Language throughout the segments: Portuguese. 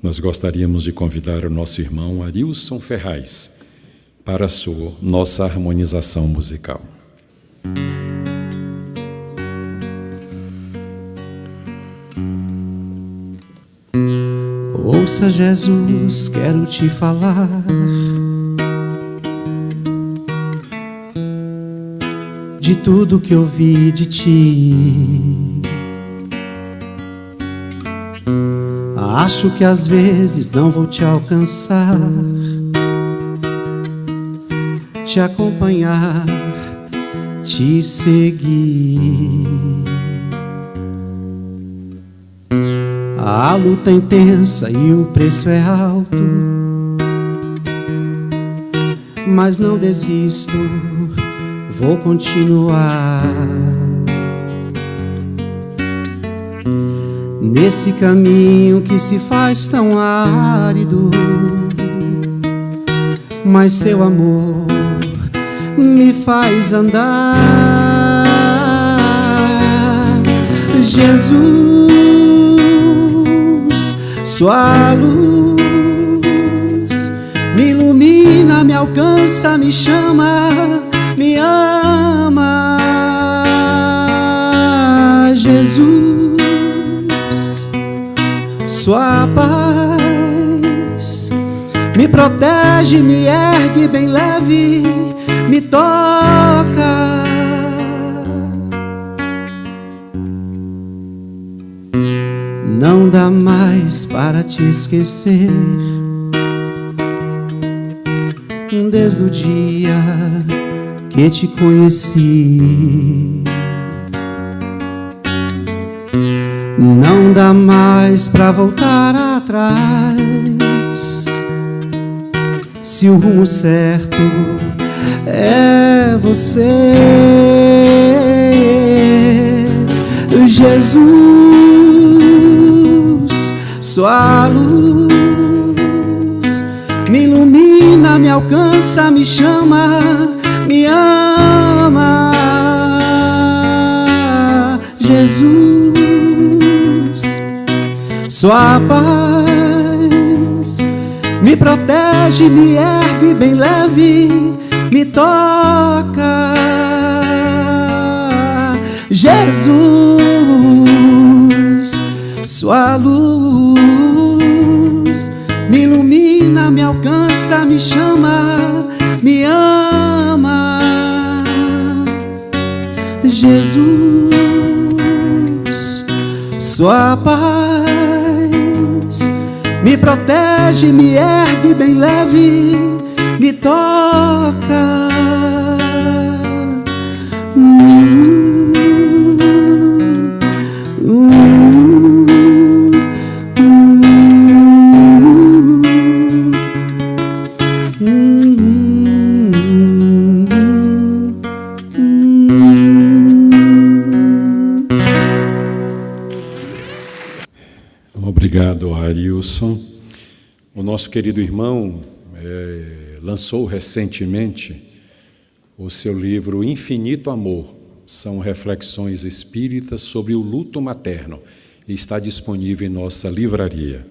nós gostaríamos de convidar o nosso irmão Arilson Ferraz para nossa harmonização musical. Ouça, Jesus, quero te falar. De tudo que eu vi de ti. Acho que às vezes não vou te alcançar, te acompanhar, te seguir. A luta é intensa e o preço é alto, mas não desisto, vou continuar. Nesse caminho que se faz tão árido, mas seu amor me faz andar. Jesus, sua luz me ilumina, me alcança, me chama, me ama. Jesus, sua paz me protege, me ergue bem leve, me toca. Não dá mais para te esquecer, desde o dia que te conheci. Não dá mais pra voltar atrás, se o rumo certo é você. Jesus, sua luz me ilumina, me alcança, me chama, me ama. Jesus, sua paz me protege, me ergue bem leve, me toca. Jesus, sua luz me ilumina, me alcança, me chama, me ama. Jesus, sua paz me protege, me ergue bem leve, me toca. Obrigado, Arilson. O nosso querido irmão lançou recentemente o seu livro Infinito Amor. São reflexões espíritas sobre o luto materno e está disponível em nossa livraria.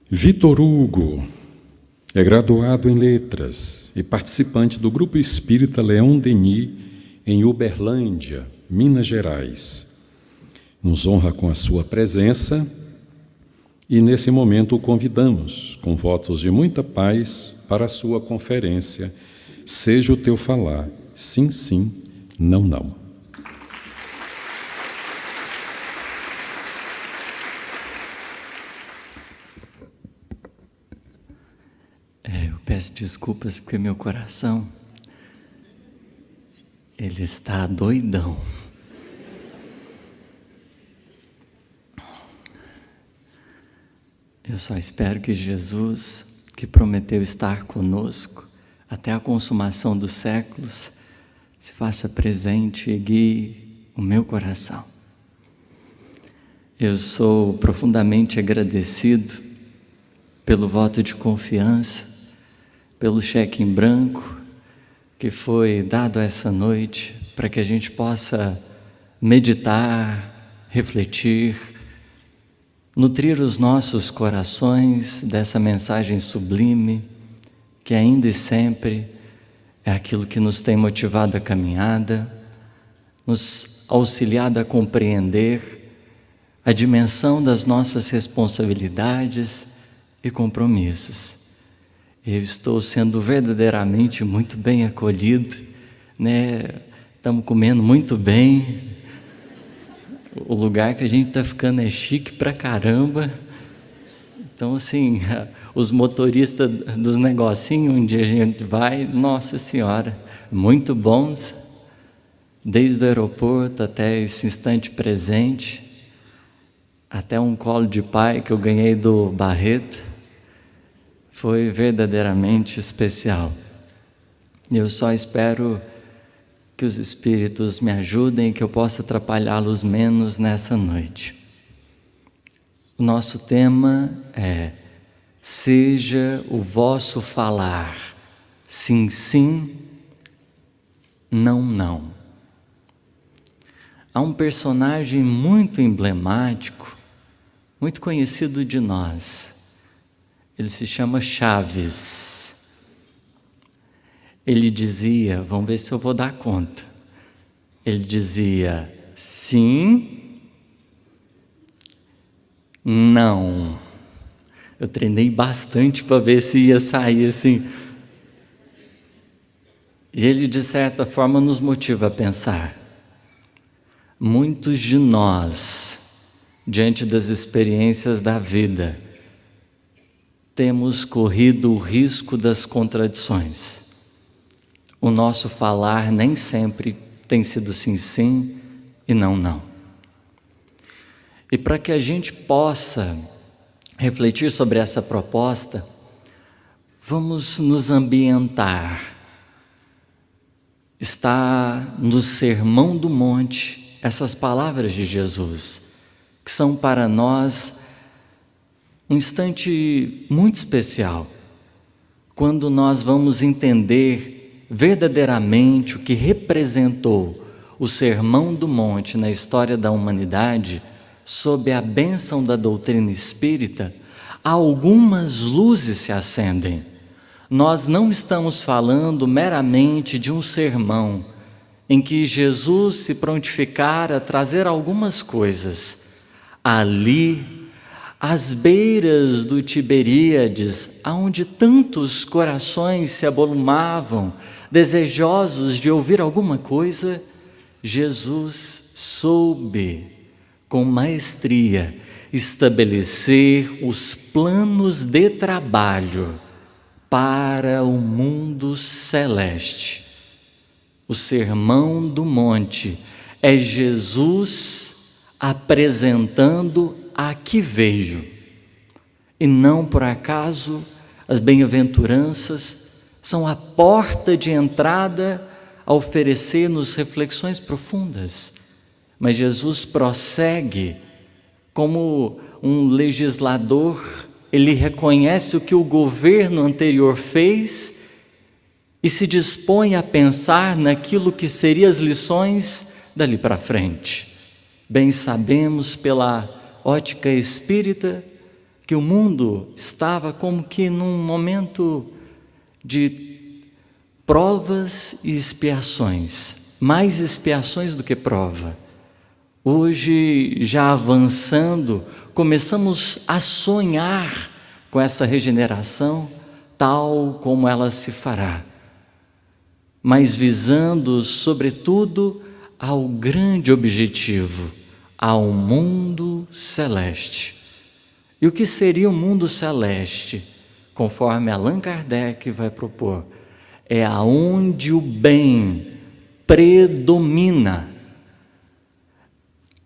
Vitor Hugo é graduado em Letras e participante do Grupo Espírita Leão Denis em Uberlândia, Minas Gerais. Nos honra com a sua presença e, nesse momento, o convidamos, com votos de muita paz, para a sua conferência. Seja o teu falar, sim, sim, não, não. Eu peço desculpas porque meu coração, ele está doidão. Eu só espero que Jesus, que prometeu estar conosco até a consumação dos séculos, se faça presente e guie o meu coração. Eu sou profundamente agradecido pelo voto de confiança, pelo cheque em branco que foi dado essa noite para que a gente possa meditar, refletir nutrir os nossos corações dessa mensagem sublime, que ainda e sempre é aquilo que nos tem motivado a caminhada, nos auxiliado a compreender a dimensão das nossas responsabilidades e compromissos. Eu estou sendo verdadeiramente muito bem acolhido, né? Estamos comendo muito bem. O lugar que a gente está ficando é chique pra caramba. Então, assim, os motoristas dos negocinhos onde a gente vai, nossa senhora, muito bons, desde o aeroporto até esse instante presente, até um colo de pai que eu ganhei do Barreto, foi verdadeiramente especial. Eu só espero que os Espíritos me ajudem e que eu possa atrapalhá-los menos nessa noite. O nosso tema é: seja o vosso falar, sim, sim, não, não. Há um personagem muito emblemático, muito conhecido de nós. Ele se chama Chaves. Ele dizia, vamos ver se eu vou dar conta. Ele dizia sim, não. Eu treinei bastante para ver se ia sair assim. E ele, de certa forma, nos motiva a pensar. Muitos de nós, diante das experiências da vida, temos corrido o risco das contradições. O nosso falar nem sempre tem sido sim, sim e não, não. E para que a gente possa refletir sobre essa proposta, vamos nos ambientar. Está no Sermão do Monte essas palavras de Jesus, que são para nós um instante muito especial, quando nós vamos entender verdadeiramente o que representou o Sermão do Monte na história da humanidade. Sob a bênção da doutrina espírita, algumas luzes se acendem. Nós não estamos falando meramente de um sermão em que Jesus se prontificara a trazer algumas coisas. Ali, às beiras do Tiberíades, aonde tantos corações se avolumavam, desejosos de ouvir alguma coisa, Jesus soube, com maestria, estabelecer os planos de trabalho para o mundo celeste. O Sermão do Monte é Jesus apresentando a que veio. E não por acaso as bem-aventuranças são a porta de entrada a oferecer-nos reflexões profundas. Mas Jesus prossegue como um legislador. Ele reconhece o que o governo anterior fez e se dispõe a pensar naquilo que seriam as lições dali para frente. Bem sabemos pela ótica espírita que o mundo estava como que num momento de provas e expiações, mais expiações do que prova. Hoje, já avançando, começamos a sonhar com essa regeneração tal como ela se fará, mas visando, sobretudo, ao grande objetivo, ao mundo celeste. E o que seria o mundo celeste? Conforme Allan Kardec vai propor, é aonde o bem predomina,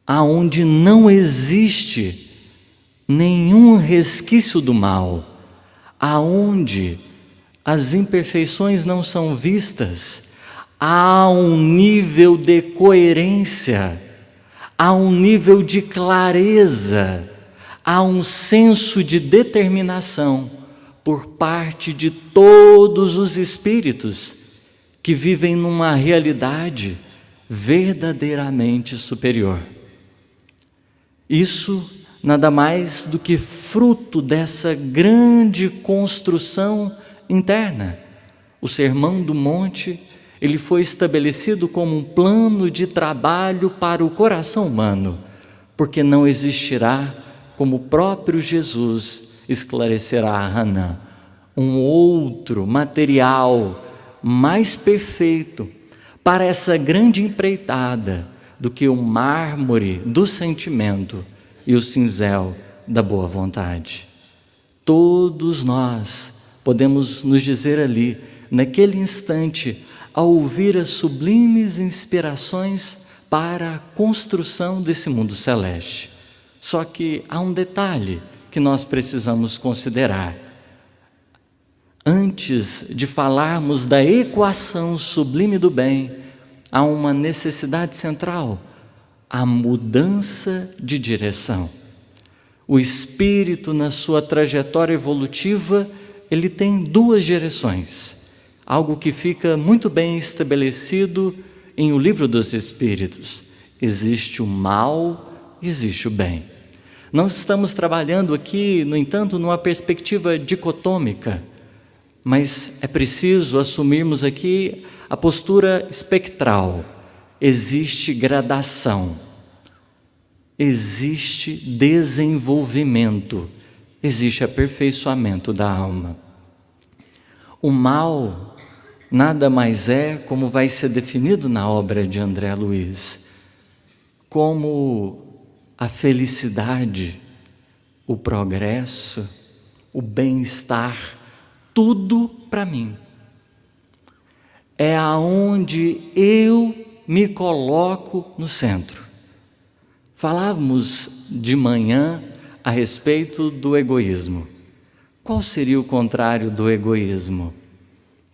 aonde não existe nenhum resquício do mal, aonde as imperfeições não são vistas, há um nível de coerência, há um nível de clareza, há um senso de determinação por parte de todos os espíritos que vivem numa realidade verdadeiramente superior. Isso nada mais do que fruto dessa grande construção interna. O Sermão do Monte, ele foi estabelecido como um plano de trabalho para o coração humano, porque não existirá, como o próprio Jesus esclarecerá a Hanan, um outro material mais perfeito para essa grande empreitada do que o mármore do sentimento e o cinzel da boa vontade. Todos nós podemos nos dizer ali, naquele instante, ao ouvir as sublimes inspirações para a construção desse mundo celeste. Só que há um detalhe que nós precisamos considerar. Antes de falarmos da equação sublime do bem, há uma necessidade central: a mudança de direção. O espírito, na sua trajetória evolutiva, ele tem duas direções, algo que fica muito bem estabelecido em O Livro dos Espíritos. Existe o mal e existe o bem. Não estamos trabalhando aqui, no entanto, numa perspectiva dicotômica, mas é preciso assumirmos aqui a postura espectral. Existe gradação, existe desenvolvimento, existe aperfeiçoamento da alma. O mal nada mais é, como vai ser definido na obra de André Luiz, como a felicidade, o progresso, o bem-estar, tudo para mim. É aonde eu me coloco no centro. Falávamos de manhã a respeito do egoísmo. Qual seria o contrário do egoísmo?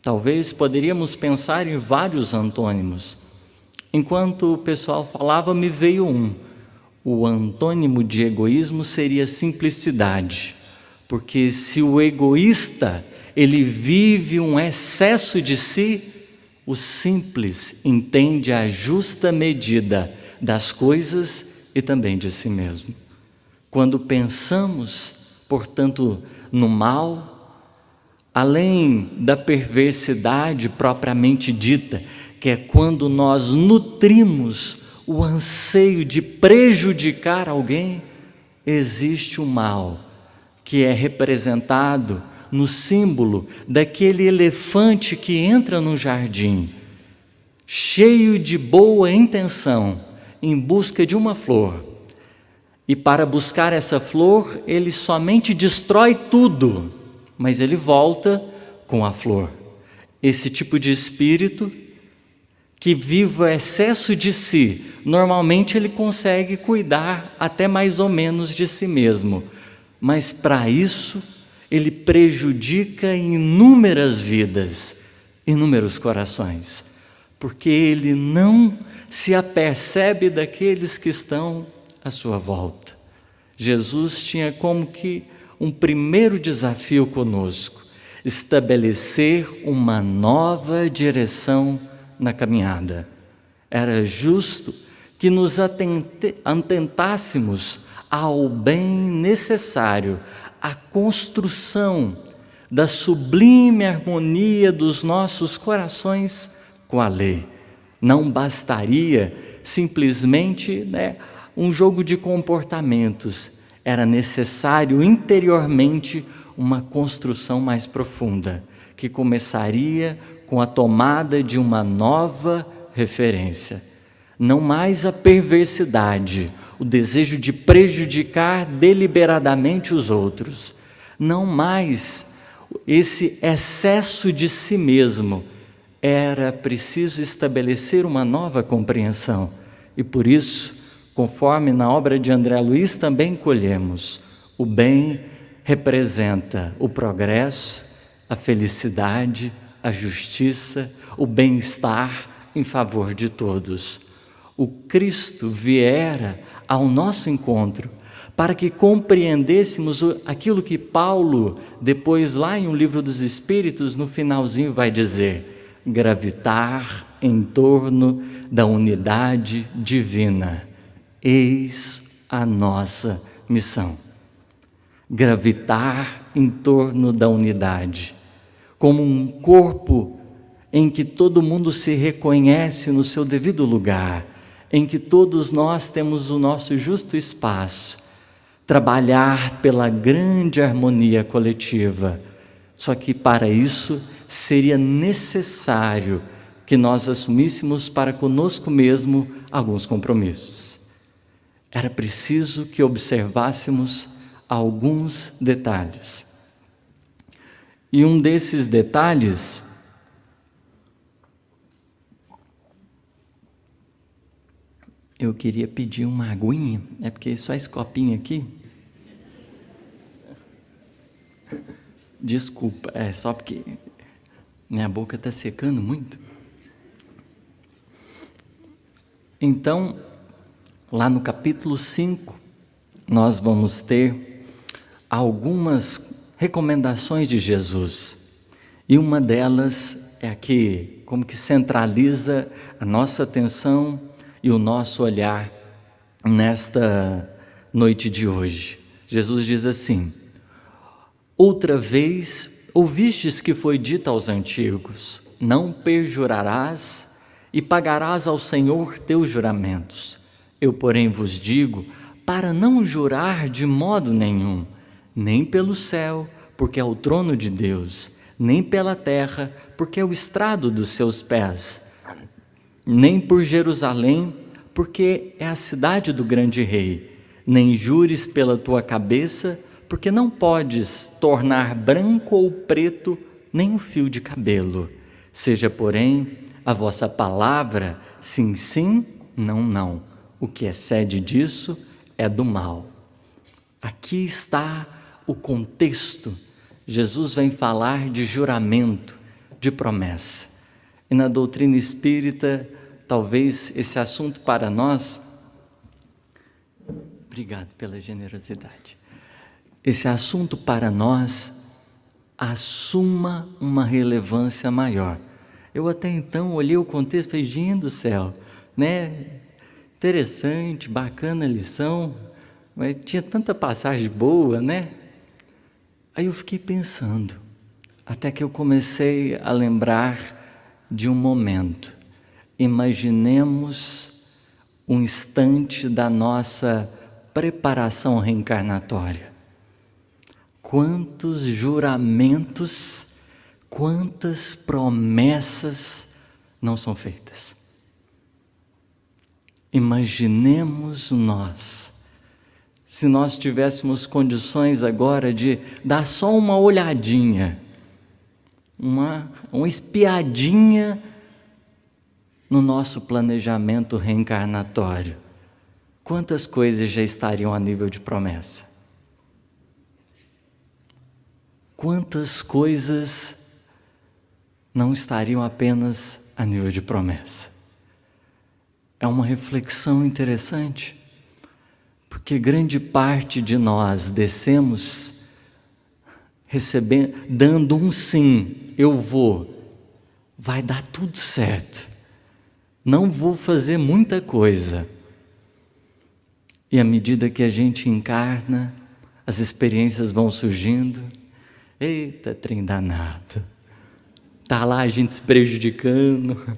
Talvez poderíamos pensar em vários antônimos. Enquanto o pessoal falava, me veio um. O antônimo de egoísmo seria simplicidade. Porque se o egoísta, ele vive um excesso de si, o simples entende a justa medida das coisas e também de si mesmo. Quando pensamos, portanto, no mal, além da perversidade propriamente dita, que é quando nós nutrimos o anseio de prejudicar alguém, existe o mal, que é representado no símbolo daquele elefante que entra no jardim, cheio de boa intenção, em busca de uma flor. E para buscar essa flor, ele somente destrói tudo, mas ele volta com a flor. Esse tipo de espírito que vive o excesso de si, normalmente ele consegue cuidar até mais ou menos de si mesmo, mas para isso ele prejudica inúmeras vidas, inúmeros corações, porque ele não se apercebe daqueles que estão à sua volta. Jesus tinha como que um primeiro desafio conosco: estabelecer uma nova direção na caminhada. Era justo que nos atentássemos ao bem necessário, à construção da sublime harmonia dos nossos corações com a lei. Não bastaria simplesmente um jogo de comportamentos, era necessário interiormente uma construção mais profunda, que começaria com a tomada de uma nova referência. Não mais a perversidade, o desejo de prejudicar deliberadamente os outros. Não mais esse excesso de si mesmo. Era preciso estabelecer uma nova compreensão. E por isso, conforme na obra de André Luiz também colhemos, o bem representa o progresso, a felicidade, a justiça, o bem-estar em favor de todos. O Cristo viera ao nosso encontro para que compreendêssemos aquilo que Paulo, depois lá em O Livro dos Espíritos, no finalzinho vai dizer: gravitar em torno da unidade divina. Eis a nossa missão: gravitar em torno da unidade, como um corpo em que todo mundo se reconhece no seu devido lugar, em que todos nós temos o nosso justo espaço, trabalhar pela grande harmonia coletiva. Só que para isso seria necessário que nós assumíssemos para conosco mesmo alguns compromissos. Era preciso que observássemos alguns detalhes. E um desses detalhes eu queria pedir uma aguinha, é porque só esse copinho aqui. Desculpa, é só porque minha boca está secando muito. Então, lá no capítulo 5, nós vamos ter algumas recomendações de Jesus. E uma delas é a que, como que centraliza a nossa atenção e o nosso olhar nesta noite de hoje. Jesus diz assim: outra vez ouvistes que foi dito aos antigos: não perjurarás e pagarás ao Senhor teus juramentos. Eu, porém, vos digo, para não jurar de modo nenhum, nem pelo céu, porque é o trono de Deus, nem pela terra, porque é o estrado dos seus pés, nem por Jerusalém, porque é a cidade do grande rei, nem jures pela tua cabeça, porque não podes tornar branco ou preto nem um fio de cabelo. Seja, porém, a vossa palavra sim, sim, não, não. O que excede disso é do mal. Aqui está o contexto. Jesus vem falar de juramento, de promessa. E na doutrina espírita, talvez esse assunto para nós, obrigado pela generosidade, esse assunto para nós assuma uma relevância maior. Eu até então olhei o contexto e falei: gente do céu, né? Interessante, bacana a lição, mas tinha tanta passagem boa, né? Aí eu fiquei pensando, até que eu comecei a lembrar de um momento. Imaginemos um instante da nossa preparação reencarnatória. Quantos juramentos, quantas promessas não são feitas? Imaginemos nós, se nós tivéssemos condições agora de dar só uma olhadinha, uma espiadinha no nosso planejamento reencarnatório, quantas coisas já estariam a nível de promessa? Quantas coisas não estariam apenas a nível de promessa? É uma reflexão interessante, porque grande parte de nós descemos recebendo, dando um sim: eu vou, vai dar tudo certo, não vou fazer muita coisa. E à medida que a gente encarna, as experiências vão surgindo. Eita, trem danado, está lá a gente se prejudicando,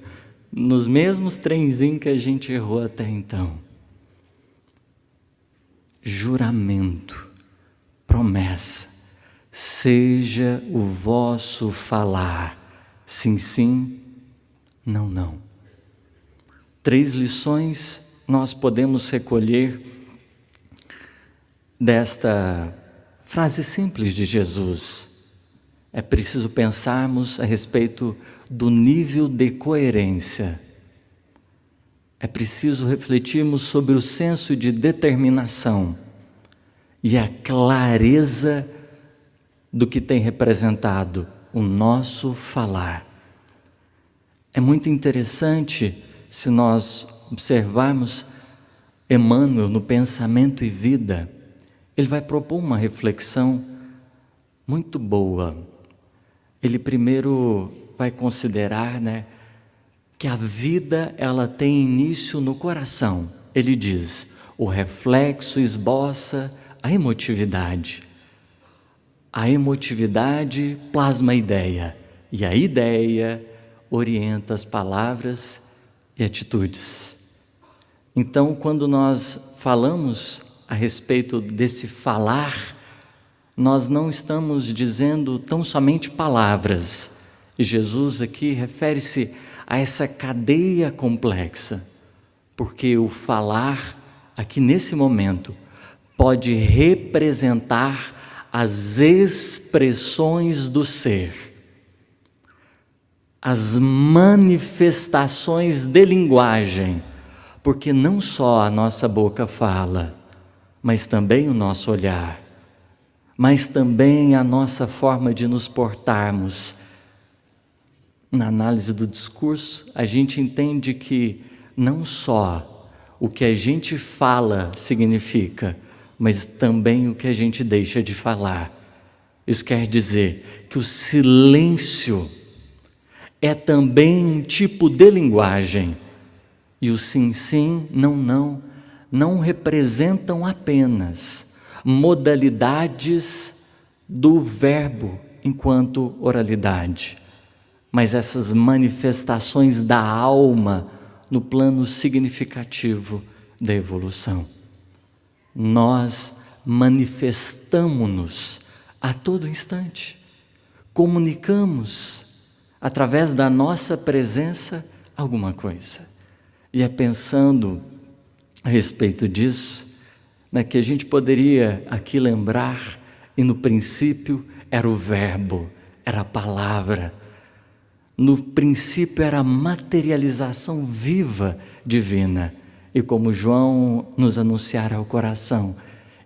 nos mesmos trenzinhos que a gente errou até então. Juramento, promessa, seja o vosso falar, sim, sim, não, não. 3 lições nós podemos recolher desta frase simples de Jesus. É preciso pensarmos a respeito do nível de coerência. É preciso refletirmos sobre o senso de determinação e a clareza do que tem representado o nosso falar. É muito interessante se nós observarmos Emmanuel no Pensamento e Vida. Ele vai propor uma reflexão muito boa. Ele primeiro vai considerar, que a vida ela tem início no coração. Ele diz: o reflexo esboça a emotividade. A emotividade plasma a ideia, e a ideia orienta as palavras e atitudes. Então, quando nós falamos a respeito desse falar, nós não estamos dizendo tão somente palavras. E Jesus aqui refere-se a essa cadeia complexa, porque o falar, aqui nesse momento, pode representar as expressões do ser, as manifestações de linguagem, porque não só a nossa boca fala, mas também o nosso olhar, mas também a nossa forma de nos portarmos. Na análise do discurso, a gente entende que não só o que a gente fala significa, mas também o que a gente deixa de falar. Isso quer dizer que o silêncio é também um tipo de linguagem. E o sim, sim, não, não, não representam apenas modalidades do verbo enquanto oralidade, mas essas manifestações da alma no plano significativo da evolução. Nós manifestamo-nos a todo instante, comunicamos através da nossa presença alguma coisa. E é pensando a respeito disso, que a gente poderia aqui lembrar, e no princípio era o verbo, era a palavra, no princípio era a materialização viva divina, e como João nos anunciara ao coração,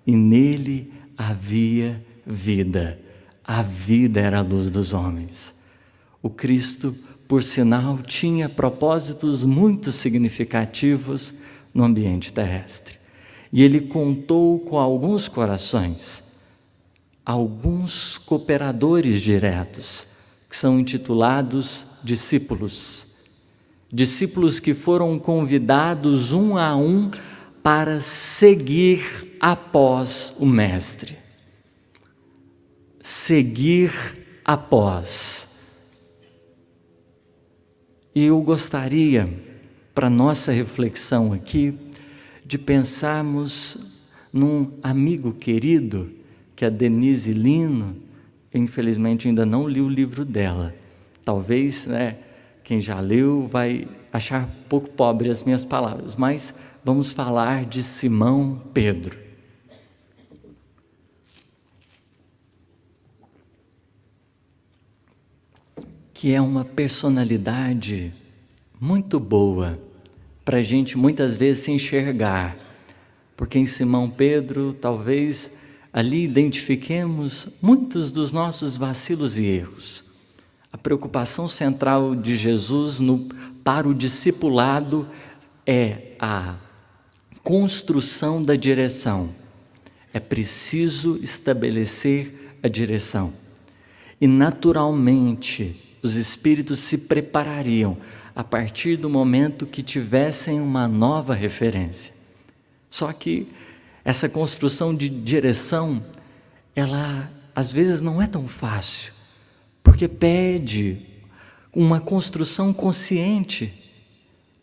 e nele havia vida, a vida era a luz dos homens. O Cristo, por sinal, tinha propósitos muito significativos no ambiente terrestre. E ele contou com alguns corações, alguns cooperadores diretos, que são intitulados discípulos. Discípulos que foram convidados um a um para seguir após o Mestre. Seguir após. E eu gostaria, para nossa reflexão aqui, de pensarmos num amigo querido, que é a Denise Lino. Eu, infelizmente, ainda não li o livro dela. Talvez, quem já leu vai achar um pouco pobre as minhas palavras, mas vamos falar de Simão Pedro. Que é uma personalidade muito boa para a gente muitas vezes se enxergar, porque em Simão Pedro talvez ali identifiquemos muitos dos nossos vacilos e erros. A preocupação central de Jesus para o discipulado é a construção da direção. É preciso estabelecer a direção. E naturalmente os espíritos se preparariam a partir do momento que tivessem uma nova referência. Só que essa construção de direção, ela às vezes não é tão fácil, porque pede uma construção consciente,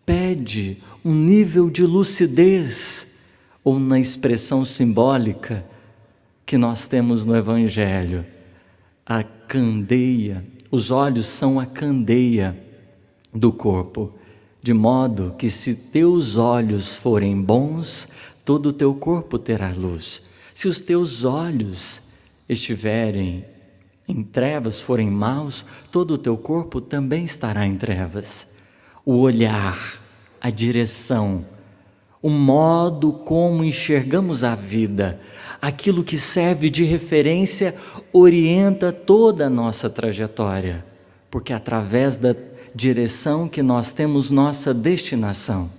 pede um nível de lucidez, ou na expressão simbólica que nós temos no Evangelho, a candeia. Os olhos são a candeia do corpo, de modo que se teus olhos forem bons, todo o teu corpo terá luz. Se os teus olhos estiverem em trevas, forem maus, todo o teu corpo também estará em trevas. O olhar, a direção, o modo como enxergamos a vida, aquilo que serve de referência, orienta toda a nossa trajetória, porque é através da direção que nós temos nossa destinação,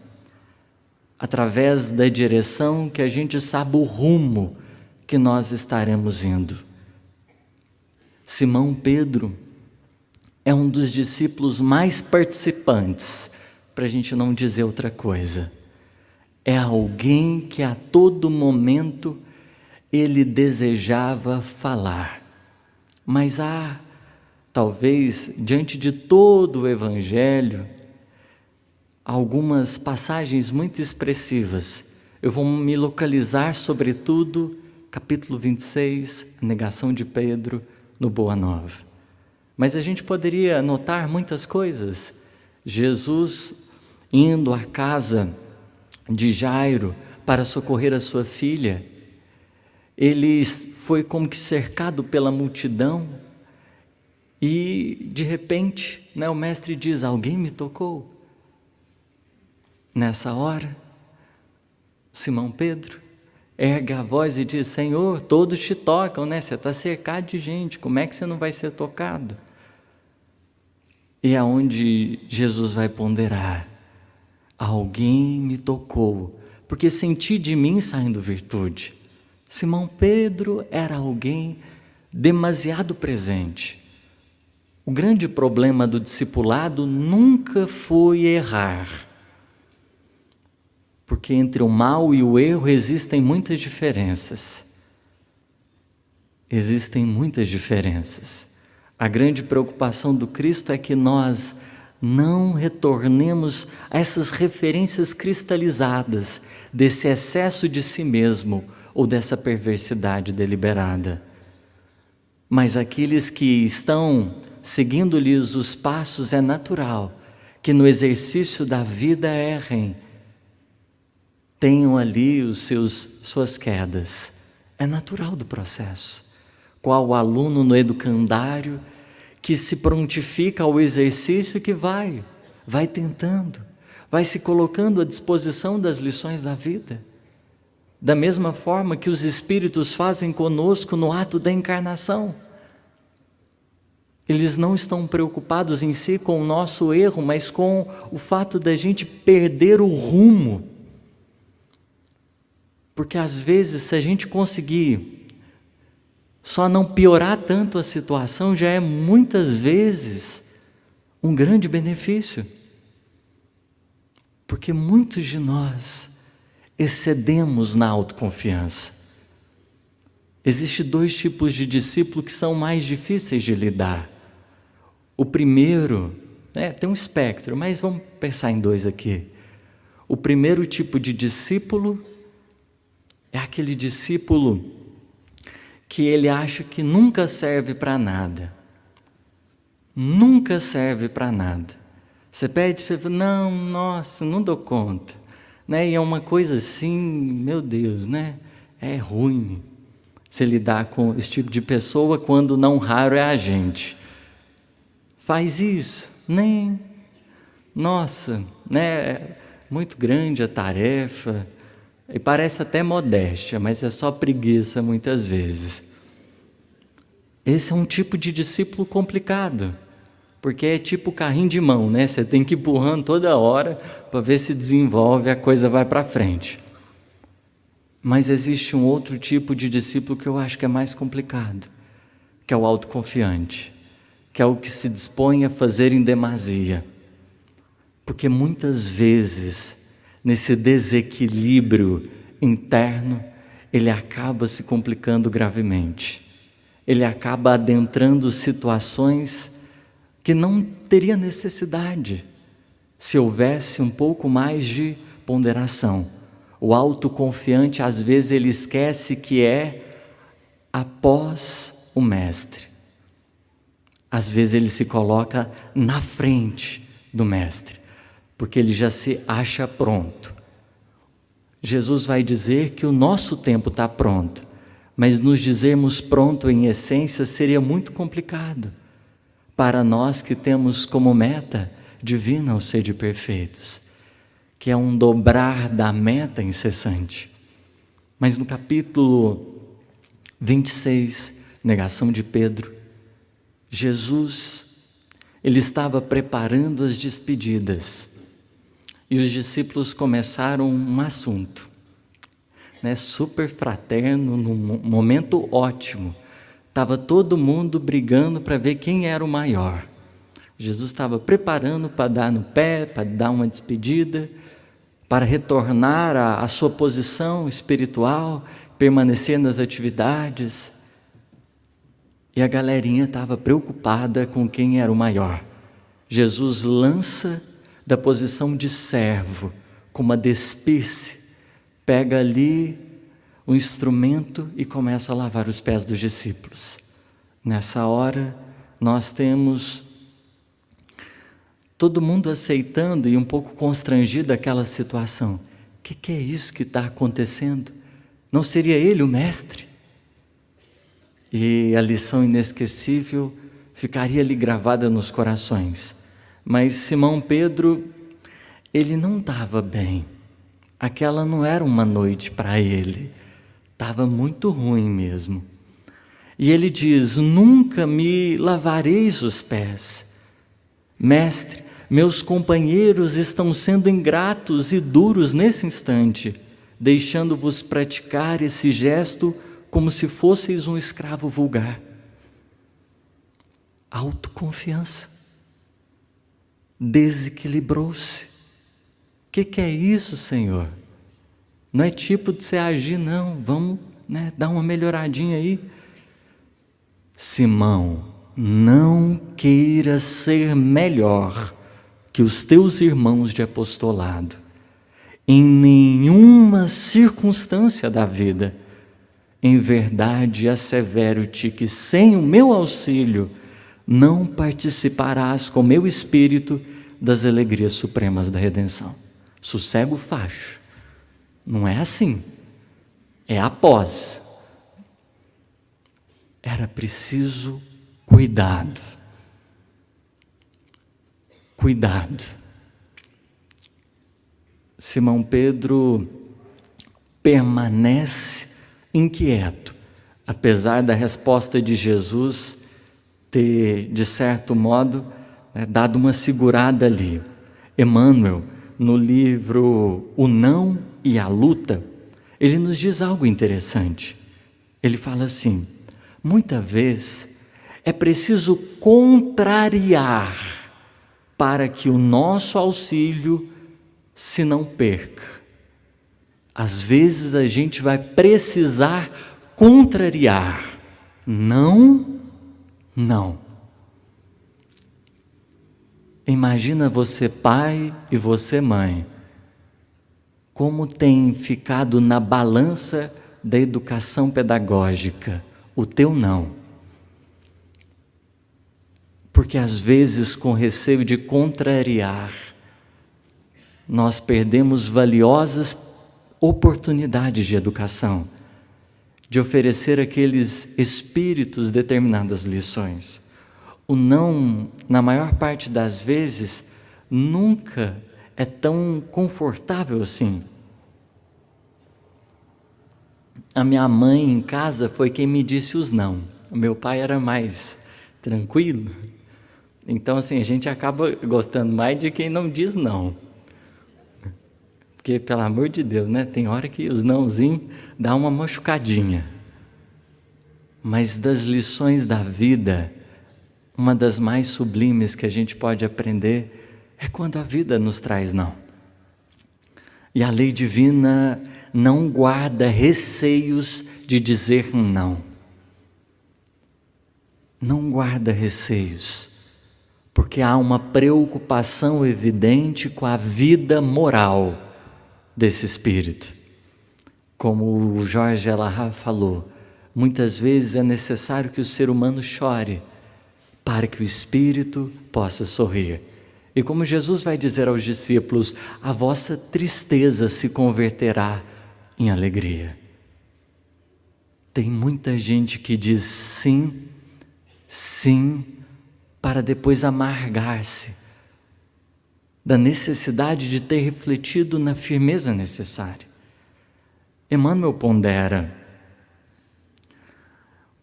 através da direção que a gente sabe o rumo que nós estaremos indo. Simão Pedro é um dos discípulos mais participantes, para a gente não dizer outra coisa. É alguém que a todo momento ele desejava falar. Mas talvez, diante de todo o Evangelho, algumas passagens muito expressivas. Eu vou me localizar, sobretudo, capítulo 26, a negação de Pedro no Boa Nova. Mas a gente poderia notar muitas coisas. Jesus indo à casa de Jairo para socorrer a sua filha, ele foi como que cercado pela multidão e de repente, o mestre diz: alguém me tocou. Nessa hora, Simão Pedro ergue a voz e diz: Senhor, todos te tocam, Você está cercado de gente, como é que você não vai ser tocado? E é onde Jesus vai ponderar: alguém me tocou, porque senti de mim saindo virtude. Simão Pedro era alguém demasiado presente. O grande problema do discipulado nunca foi errar, porque entre o mal e o erro existem muitas diferenças. Existem muitas diferenças. A grande preocupação do Cristo é que nós não retornemos a essas referências cristalizadas desse excesso de si mesmo ou dessa perversidade deliberada. Mas aqueles que estão seguindo-lhes os passos, é natural que no exercício da vida errem, tenham ali suas quedas. É natural do processo. Qual o aluno no educandário que se prontifica ao exercício, que vai tentando, vai se colocando à disposição das lições da vida. Da mesma forma que os Espíritos fazem conosco no ato da encarnação. Eles não estão preocupados em si com o nosso erro, mas com o fato da gente perder o rumo. Porque às vezes, se a gente conseguir só não piorar tanto a situação, já é muitas vezes um grande benefício. Porque muitos de nós excedemos na autoconfiança. Existem 2 tipos de discípulo que são mais difíceis de lidar. O primeiro, tem um espectro, mas vamos pensar em 2 aqui. O primeiro tipo de discípulo é aquele discípulo que ele acha que nunca serve para nada. Nunca serve para nada. Você pede, você fala: não dou conta. E é uma coisa assim, meu Deus, é ruim se lidar com esse tipo de pessoa, quando não raro é a gente. Faz isso, muito grande a tarefa, e parece até modéstia, mas é só preguiça muitas vezes. Esse é um tipo de discípulo complicado, porque é tipo carrinho de mão, Você tem que ir empurrando toda hora para ver se desenvolve, a coisa vai para frente. Mas existe um outro tipo de discípulo que eu acho que é mais complicado, que é o autoconfiante, que é o que se dispõe a fazer em demasia. Porque muitas vezes, nesse desequilíbrio interno, ele acaba se complicando gravemente. Ele acaba adentrando situações que não teria necessidade, se houvesse um pouco mais de ponderação. O autoconfiante, às vezes, ele esquece que é após o mestre. Às vezes ele se coloca na frente do mestre, porque ele já se acha pronto. Jesus vai dizer que o nosso tempo está pronto, mas nos dizermos pronto em essência seria muito complicado para nós que temos como meta divina o ser de perfeitos, que é um dobrar da meta incessante. Mas no capítulo 26, negação de Pedro, Jesus, ele estava preparando as despedidas, e os discípulos começaram um assunto, super fraterno, num momento ótimo. Estava todo mundo brigando para ver quem era o maior. Jesus estava preparando para dar no pé, para dar uma despedida, para retornar à sua posição espiritual, permanecer nas atividades. E a galerinha estava preocupada com quem era o maior. Jesus lança da posição de servo, com uma despir-se, pega ali o instrumento e começa a lavar os pés dos discípulos. Nessa hora, nós temos todo mundo aceitando e um pouco constrangido aquela situação. O que é isso que está acontecendo? Não seria ele o mestre? E a lição inesquecível ficaria ali gravada nos corações. Mas Simão Pedro, ele não estava bem. Aquela não era uma noite para ele. Estava muito ruim mesmo. E ele diz: nunca me lavareis os pés. Mestre, meus companheiros estão sendo ingratos e duros nesse instante, deixando-vos praticar esse gesto como se fosseis um escravo vulgar. Autoconfiança. Desequilibrou-se. O que é isso, Senhor? Não é tipo de você agir, não. Vamos, dar uma melhoradinha aí. Simão, não queira ser melhor que os teus irmãos de apostolado. Em nenhuma circunstância da vida. Em verdade, assevero-te que sem o meu auxílio, não participarás com meu espírito das alegrias supremas da redenção. Sossego facho. Não é assim. É após. Era preciso cuidado. Cuidado. Simão Pedro permanece inquieto, apesar da resposta de Jesus ter, de certo modo, dado uma segurada ali. Emmanuel, no livro O Não e a Luta, ele nos diz algo interessante. Ele fala assim: muitas vezes é preciso contrariar para que o nosso auxílio se não perca. Às vezes a gente vai precisar contrariar. Não. Imagina você pai e você mãe, como tem ficado na balança da educação pedagógica o teu não. Porque às vezes, com receio de contrariar, nós perdemos valiosas oportunidades de educação, de oferecer àqueles espíritos determinadas lições. O não, na maior parte das vezes, nunca é tão confortável assim. A minha mãe em casa foi quem me disse os não. O meu pai era mais tranquilo. Então, assim, a gente acaba gostando mais de quem não diz não. Porque, pelo amor de Deus, tem hora que os nãozinhos dá uma machucadinha. Mas das lições da vida, uma das mais sublimes que a gente pode aprender é quando a vida nos traz não. E a lei divina não guarda receios de dizer não. Não guarda receios, porque há uma preocupação evidente com a vida moral desse espírito. Como o Jorge Elahá falou, muitas vezes é necessário que o ser humano chore para que o espírito possa sorrir. E como Jesus vai dizer aos discípulos, a vossa tristeza se converterá em alegria. Tem muita gente que diz sim, sim, para depois amargar-se da necessidade de ter refletido na firmeza necessária. Emmanuel pondera: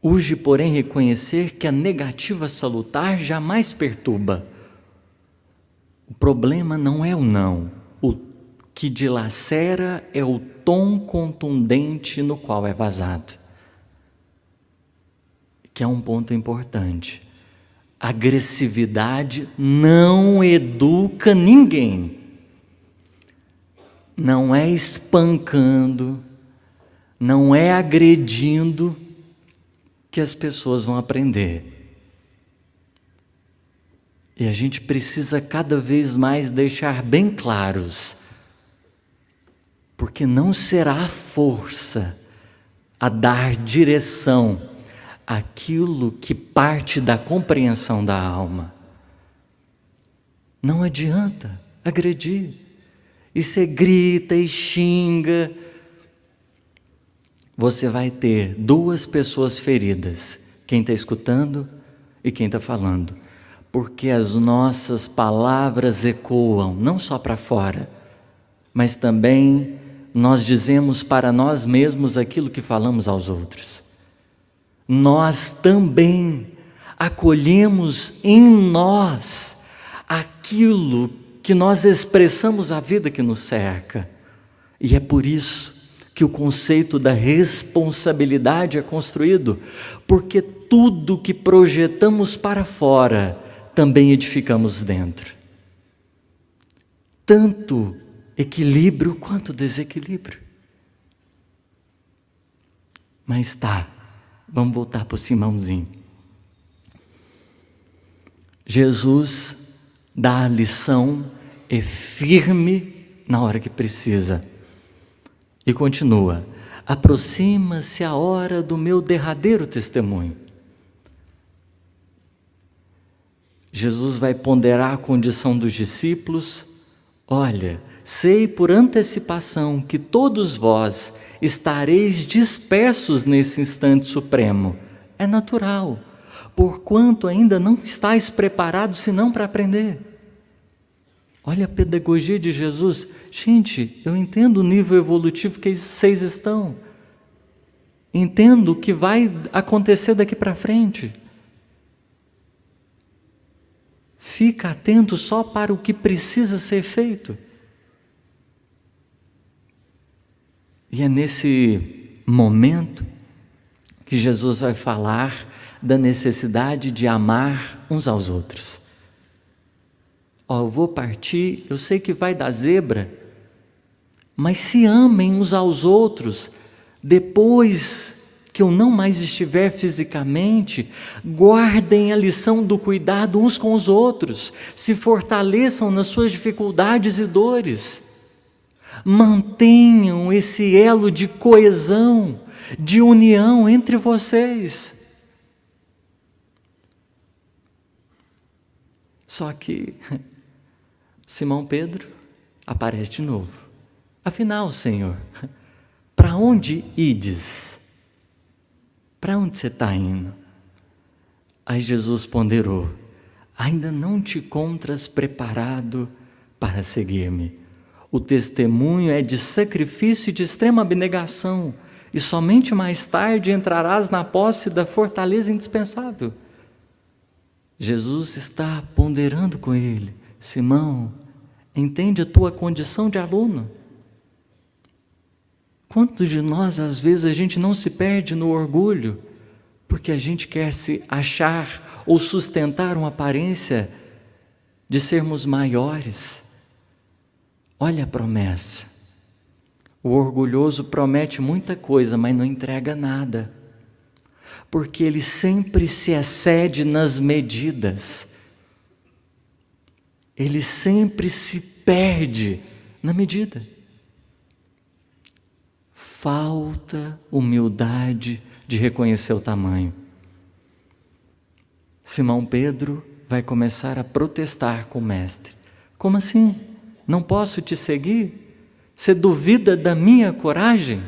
urge, porém, reconhecer que a negativa salutar jamais perturba. O problema não é o não, o que dilacera é o tom contundente no qual é vazado. Que é um ponto importante. Agressividade não educa ninguém. Não é espancando, Não é agredindo que as pessoas vão aprender. E a gente precisa cada vez mais deixar bem claros, porque não será a força a dar direção àquilo que parte da compreensão da alma. Não adianta agredir. E você grita e xinga, você vai ter duas pessoas feridas, quem está escutando e quem está falando, porque as nossas palavras ecoam, não só para fora, mas também nós dizemos para nós mesmos aquilo que falamos aos outros. Nós também acolhemos em nós aquilo que nós expressamos à vida que nos cerca. E é por isso que o conceito da responsabilidade é construído, porque tudo que projetamos para fora, também edificamos dentro. Tanto equilíbrio quanto desequilíbrio. Mas tá, vamos voltar para o Simãozinho. Jesus dá a lição, é firme na hora que precisa. E continua: aproxima-se a hora do meu derradeiro testemunho. Jesus vai ponderar a condição dos discípulos. Olha, sei por antecipação que todos vós estareis dispersos nesse instante supremo. É natural, porquanto ainda não estáis preparados senão para aprender. Olha a pedagogia de Jesus. Gente, eu entendo o nível evolutivo que vocês estão. Entendo o que vai acontecer daqui para frente. Fica atento só para o que precisa ser feito. E é nesse momento que Jesus vai falar da necessidade de amar uns aos outros. Eu vou partir, eu sei que vai dar zebra, mas se amem uns aos outros, depois que eu não mais estiver fisicamente, guardem a lição do cuidado uns com os outros, se fortaleçam nas suas dificuldades e dores, mantenham esse elo de coesão, de união entre vocês. Só que Simão Pedro aparece de novo. Afinal, Senhor, para onde ides? Para onde você está indo? Aí Jesus ponderou: ainda não te encontras preparado para seguir-me. O testemunho é de sacrifício e de extrema abnegação, e somente mais tarde entrarás na posse da fortaleza indispensável. Jesus está ponderando com ele: Simão, entende a tua condição de aluno? Quantos de nós, às vezes, a gente não se perde no orgulho, porque a gente quer se achar ou sustentar uma aparência de sermos maiores? Olha a promessa. O orgulhoso promete muita coisa, mas não entrega nada, porque ele sempre se excede nas medidas. Ele sempre se perde na medida. Falta humildade de reconhecer o tamanho. Simão Pedro vai começar a protestar com o mestre. Como assim? Não posso te seguir? Você duvida da minha coragem?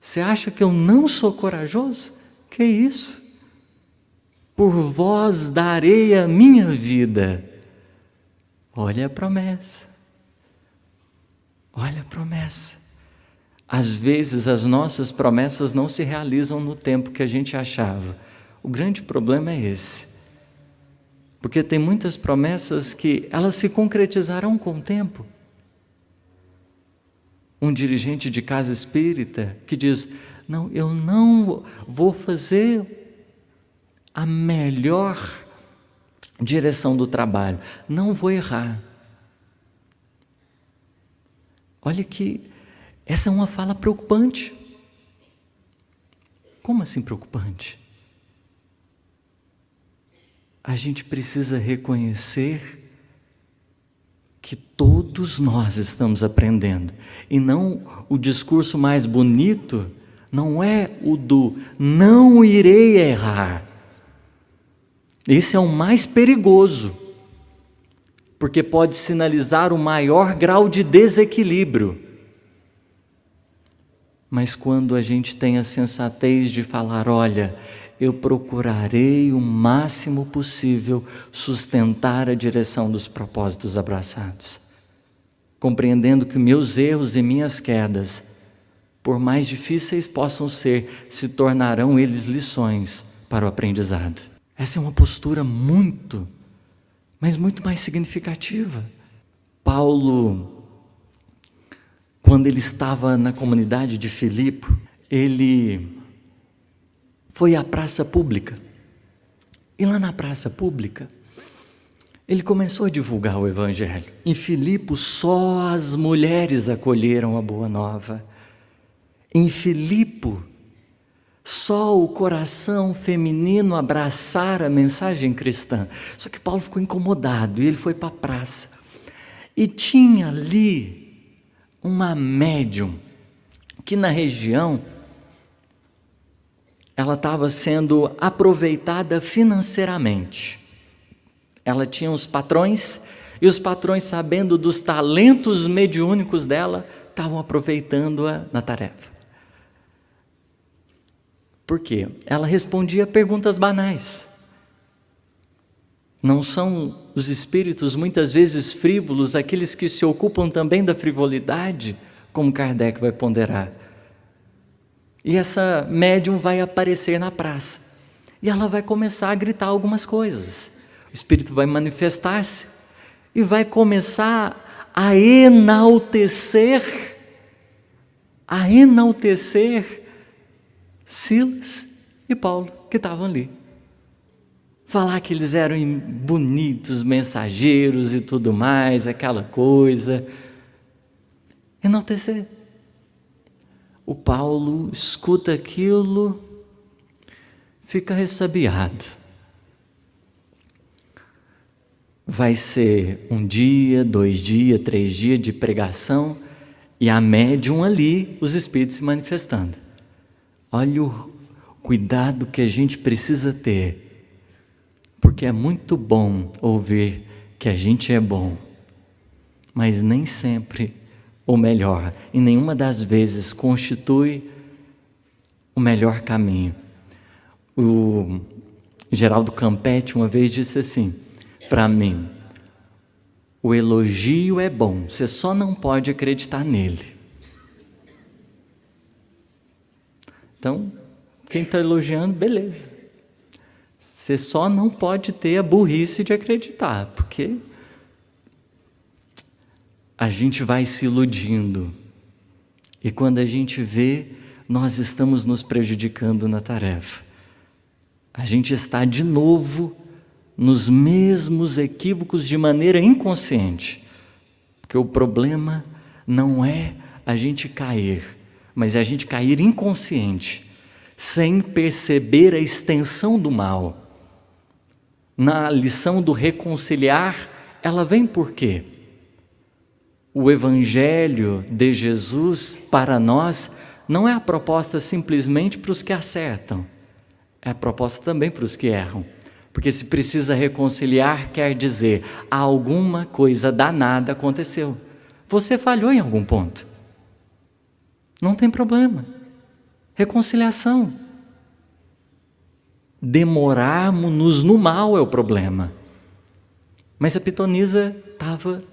Você acha que eu não sou corajoso? Que isso? Por vós darei a minha vida. Olha a promessa. Olha a promessa. Às vezes as nossas promessas não se realizam no tempo que a gente achava. O grande problema é esse. Porque tem muitas promessas que elas se concretizarão com o tempo. Um dirigente de casa espírita que diz: não, eu não vou fazer a melhor direção do trabalho, não vou errar. Olha que essa é uma fala preocupante, Como assim preocupante? A gente precisa reconhecer que todos nós estamos aprendendo. E não o discurso mais bonito, não é o do não irei errar. Esse é o mais perigoso, porque pode sinalizar o maior grau de desequilíbrio. Mas quando a gente tem a sensatez de falar, olha, eu procurarei o máximo possível sustentar a direção dos propósitos abraçados, compreendendo que meus erros e minhas quedas, por mais difíceis possam ser, se tornarão eles lições para o aprendizado. Essa é uma postura muito, mas muito mais significativa. Paulo, quando ele estava na comunidade de Filipe, ele foi à praça pública. E lá na praça pública, ele começou a divulgar o Evangelho. Em Filipe, só as mulheres acolheram a boa nova. Em Filipe, só o coração feminino abraçara a mensagem cristã. Só que Paulo ficou incomodado e ele foi para a praça. E tinha ali uma médium que na região ela estava sendo aproveitada financeiramente. Ela tinha os patrões, e os patrões, sabendo dos talentos mediúnicos dela, estavam aproveitando-a na tarefa. Por quê? Ela respondia perguntas banais. Não são os espíritos muitas vezes frívolos aqueles que se ocupam também da frivolidade, como Kardec vai ponderar. E essa médium vai aparecer na praça. E ela vai começar a gritar algumas coisas. O espírito vai manifestar-se e vai começar a enaltecer Silas e Paulo, que estavam ali. Falar que eles eram bonitos mensageiros e tudo mais, aquela coisa. Enaltecer. O Paulo escuta aquilo, fica ressabiado. Vai ser 1 dia, 2 dias, 3 dias de pregação e a médium ali, os espíritos se manifestando. Olha o cuidado que a gente precisa ter, porque é muito bom ouvir que a gente é bom, mas nem sempre, ou melhor, em nenhuma das vezes constitui o melhor caminho. O Geraldo Campetti uma vez disse assim para mim: o elogio é bom, você só não pode acreditar nele. Então, quem está elogiando, beleza. Você só não pode ter a burrice de acreditar, porque a gente vai se iludindo. E quando a gente vê, nós estamos nos prejudicando na tarefa. A gente está de novo nos mesmos equívocos de maneira inconsciente. Porque o problema não é a gente cair, mas é a gente cair inconsciente, sem perceber a extensão do mal. Na lição do reconciliar, ela vem por quê? O Evangelho de Jesus, para nós, não é a proposta simplesmente para os que acertam, é a proposta também para os que erram. Porque se precisa reconciliar, quer dizer, alguma coisa danada aconteceu. Você falhou em algum ponto. Não tem problema. Reconciliação. Demorarmos-nos no mal é o problema. Mas a pitonisa estava,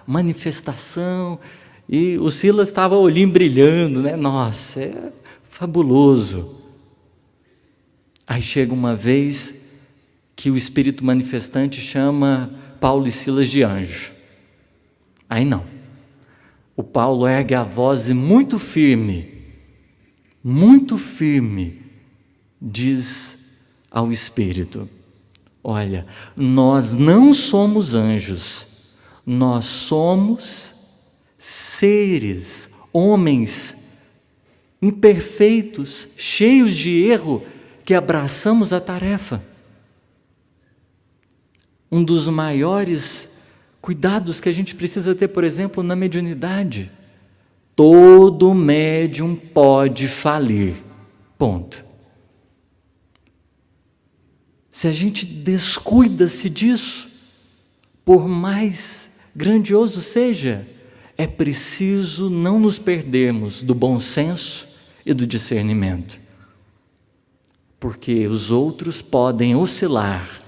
manifestação, e o Silas estava olhinho brilhando, nossa, é fabuloso. Aí chega uma vez que o espírito manifestante chama Paulo e Silas de anjo. Aí não. O Paulo ergue a voz e muito firme, diz ao espírito: olha, nós não somos anjos, nós somos seres, homens imperfeitos, cheios de erro, que abraçamos a tarefa. Um dos maiores cuidados que a gente precisa ter, por exemplo, na mediunidade. Todo médium pode falir. Ponto. Se a gente descuida-se disso, por mais grandioso seja, é preciso não nos perdermos do bom senso e do discernimento. Porque os outros podem oscilar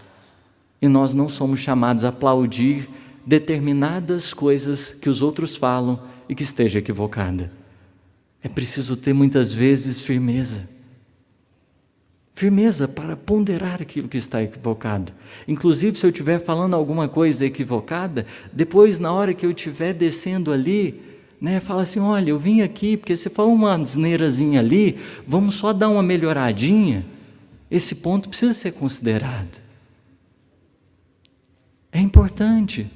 e nós não somos chamados a aplaudir determinadas coisas que os outros falam e que esteja equivocada. É preciso ter muitas vezes firmeza. Firmeza para ponderar aquilo que está equivocado. Inclusive, se eu estiver falando alguma coisa equivocada, depois, na hora que eu estiver descendo ali, fala assim, olha, eu vim aqui porque você falou uma asneirazinha ali, vamos só dar uma melhoradinha. Esse ponto precisa ser considerado. É importante,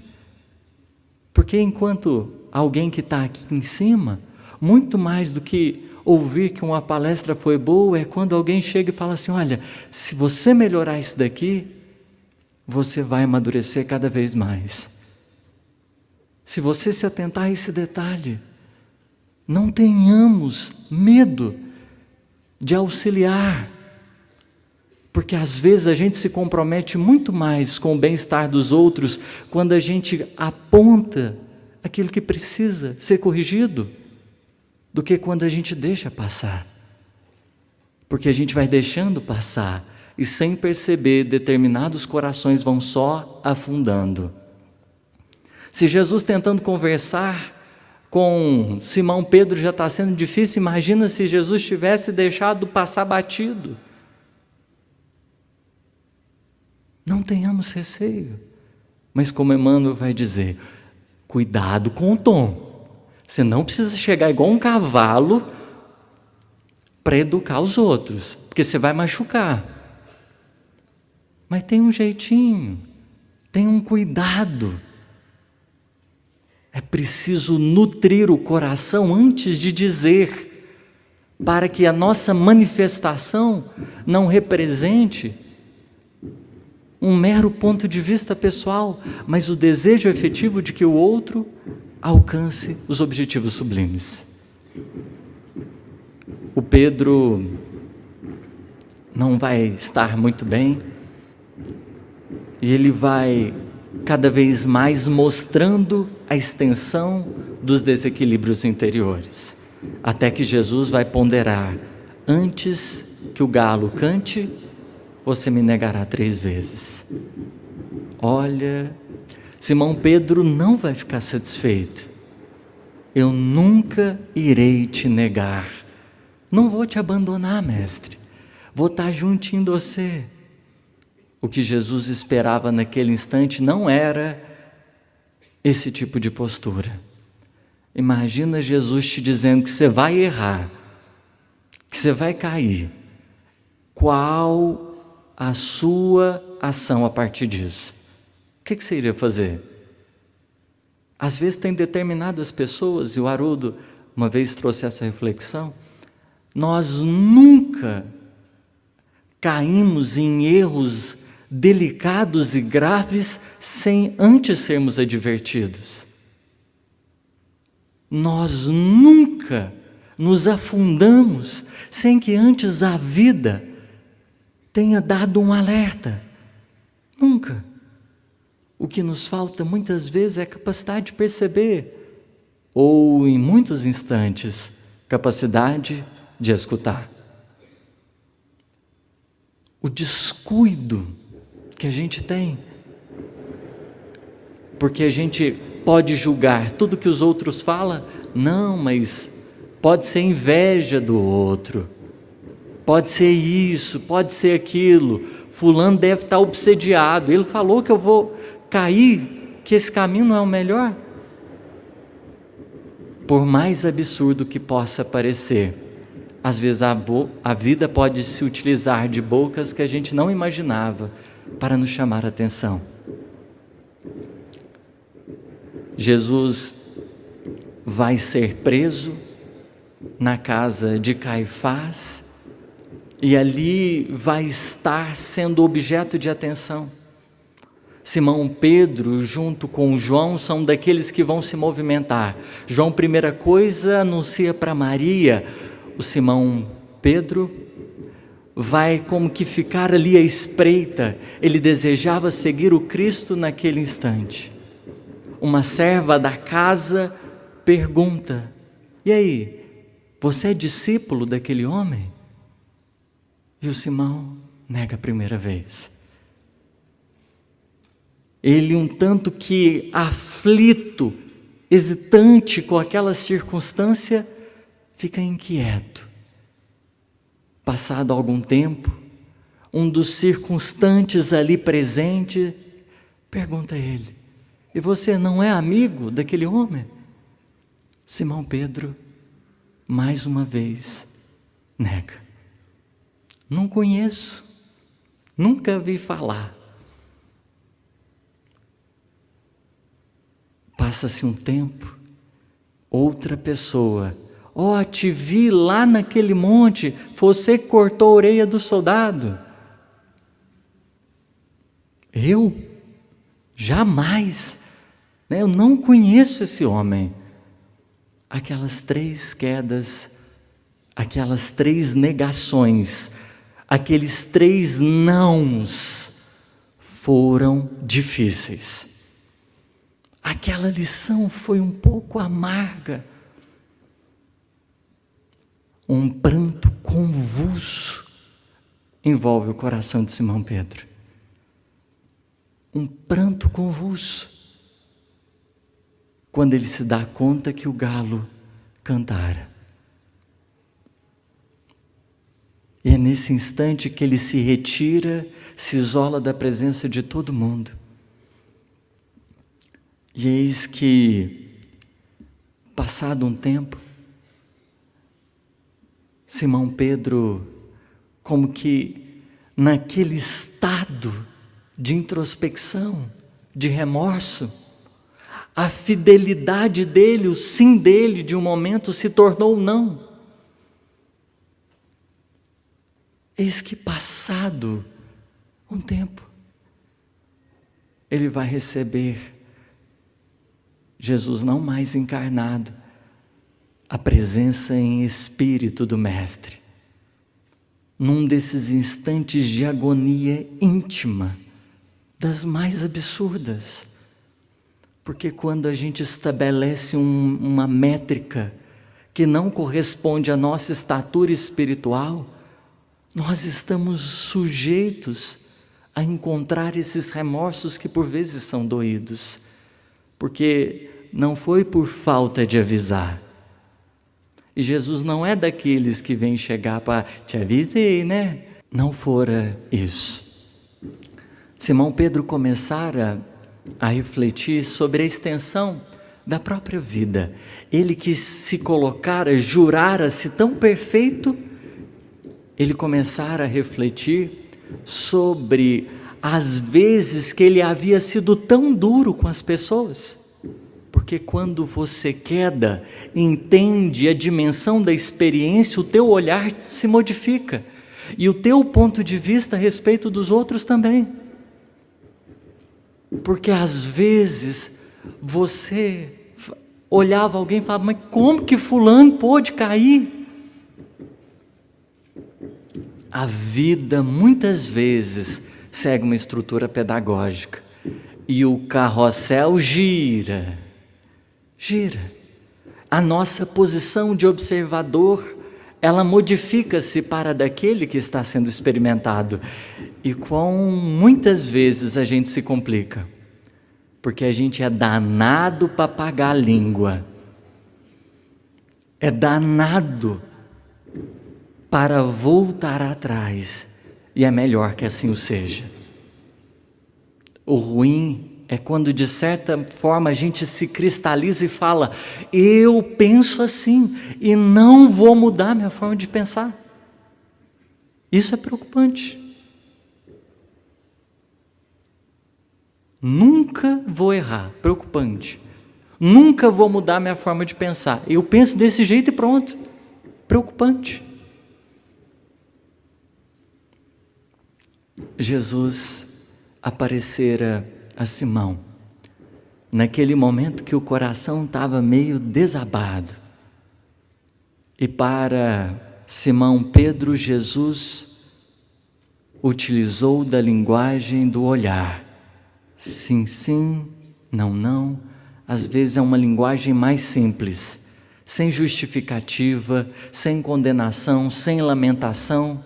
porque enquanto alguém que está aqui em cima, muito mais do que ouvir que uma palestra foi boa, é quando alguém chega e fala assim, olha, se você melhorar isso daqui, você vai amadurecer cada vez mais. Se você se atentar a esse detalhe, não tenhamos medo de auxiliar, porque às vezes a gente se compromete muito mais com o bem-estar dos outros quando a gente aponta aquilo que precisa ser corrigido, do que quando a gente deixa passar. Porque a gente vai deixando passar e sem perceber, determinados corações vão só afundando. Se Jesus tentando conversar com Simão Pedro já está sendo difícil, imagina se Jesus tivesse deixado passar batido. Não tenhamos receio, mas como Emmanuel vai dizer, cuidado com o tom. Você não precisa chegar igual um cavalo para educar os outros, porque você vai machucar. Mas tem um jeitinho, tem um cuidado. É preciso nutrir o coração antes de dizer, para que a nossa manifestação não represente um mero ponto de vista pessoal, mas o desejo efetivo de que o outro alcance os objetivos sublimes. O Pedro não vai estar muito bem e ele vai cada vez mais mostrando a extensão dos desequilíbrios interiores, até que Jesus vai ponderar, antes que o galo cante, você me negará 3 vezes. Olha, Simão Pedro não vai ficar satisfeito. Eu nunca irei te negar. Não vou te abandonar, mestre. Vou estar juntinho de você. O que Jesus esperava naquele instante não era esse tipo de postura. Imagina Jesus te dizendo que você vai errar, que você vai cair. Qual a sua ação a partir disso? O que você iria fazer? Às vezes tem determinadas pessoas, e o Haroldo uma vez trouxe essa reflexão, nós nunca caímos em erros delicados e graves sem antes sermos advertidos. Nós nunca nos afundamos sem que antes a vida tenha dado um alerta. Nunca. O que nos falta muitas vezes é a capacidade de perceber, ou em muitos instantes, capacidade de escutar. O descuido que a gente tem, porque a gente pode julgar tudo que os outros falam, não, mas pode ser inveja do outro, pode ser isso, pode ser aquilo, fulano deve estar obsediado, ele falou que eu vou cair, que esse caminho não é o melhor. Por mais absurdo que possa parecer, às vezes a vida pode se utilizar de bocas que a gente não imaginava para nos chamar a atenção. Jesus vai ser preso na casa de Caifás, e ali vai estar sendo objeto de atenção. Simão Pedro, junto com João, são daqueles que vão se movimentar. João, primeira coisa, anuncia para Maria. O Simão Pedro vai como que ficar ali à espreita. Ele desejava seguir o Cristo naquele instante. Uma serva da casa pergunta: e aí, você é discípulo daquele homem? E o Simão nega a primeira vez. Ele, um tanto que aflito, hesitante com aquela circunstância, fica inquieto. Passado algum tempo, um dos circunstantes ali presente pergunta a ele: e você não é amigo daquele homem? Simão Pedro, mais uma vez, nega. Não conheço, nunca vi falar. Passa-se um tempo, outra pessoa: ó, te vi lá naquele monte, você que cortou a orelha do soldado. Eu? Jamais, né? Eu não conheço esse homem. Aquelas 3 quedas, aquelas 3 negações, aqueles 3 nãos foram difíceis. Aquela lição foi um pouco amarga. Um pranto convulso envolve o coração de Simão Pedro. Um pranto convulso, quando ele se dá conta que o galo cantara. E é nesse instante que ele se retira, se isola da presença de todo mundo. E eis que, passado um tempo, Simão Pedro, como que naquele estado de introspecção, de remorso, a fidelidade dele, o sim dele de um momento se tornou não. Eis que, passado um tempo, ele vai receber Jesus não mais encarnado, a presença em espírito do Mestre, num desses instantes de agonia íntima, das mais absurdas, porque quando a gente estabelece uma métrica que não corresponde à nossa estatura espiritual, nós estamos sujeitos a encontrar esses remorsos que por vezes são doídos, porque não foi por falta de avisar. E Jesus não é daqueles que vem chegar para te avisei, né? Não fora isso. Simão Pedro começara a refletir sobre a extensão da própria vida. Ele que se colocara, jurara-se tão perfeito, ele começara a refletir sobre as vezes que ele havia sido tão duro com as pessoas. Porque quando você queda, entende a dimensão da experiência, o teu olhar se modifica. E o teu ponto de vista a respeito dos outros também. Porque às vezes você olhava alguém e falava: mas como que fulano pôde cair? A vida muitas vezes segue uma estrutura pedagógica. E o carrossel gira. A nossa posição de observador, ela modifica-se para daquele que está sendo experimentado. E muitas vezes a gente se complica, porque a gente é danado para pagar a língua, é danado para voltar atrás, e é melhor que assim o seja. O ruim é quando, de certa forma, a gente se cristaliza e fala: eu penso assim e não vou mudar minha forma de pensar. Isso é preocupante. Nunca vou errar, preocupante. Nunca vou mudar minha forma de pensar. Eu penso desse jeito e pronto. preocupante. Jesus aparecera a Simão, naquele momento que o coração estava meio desabado. E para Simão Pedro, Jesus utilizou da linguagem do olhar. Sim, sim, não, não. Às vezes é uma linguagem mais simples, sem justificativa, sem condenação, sem lamentação.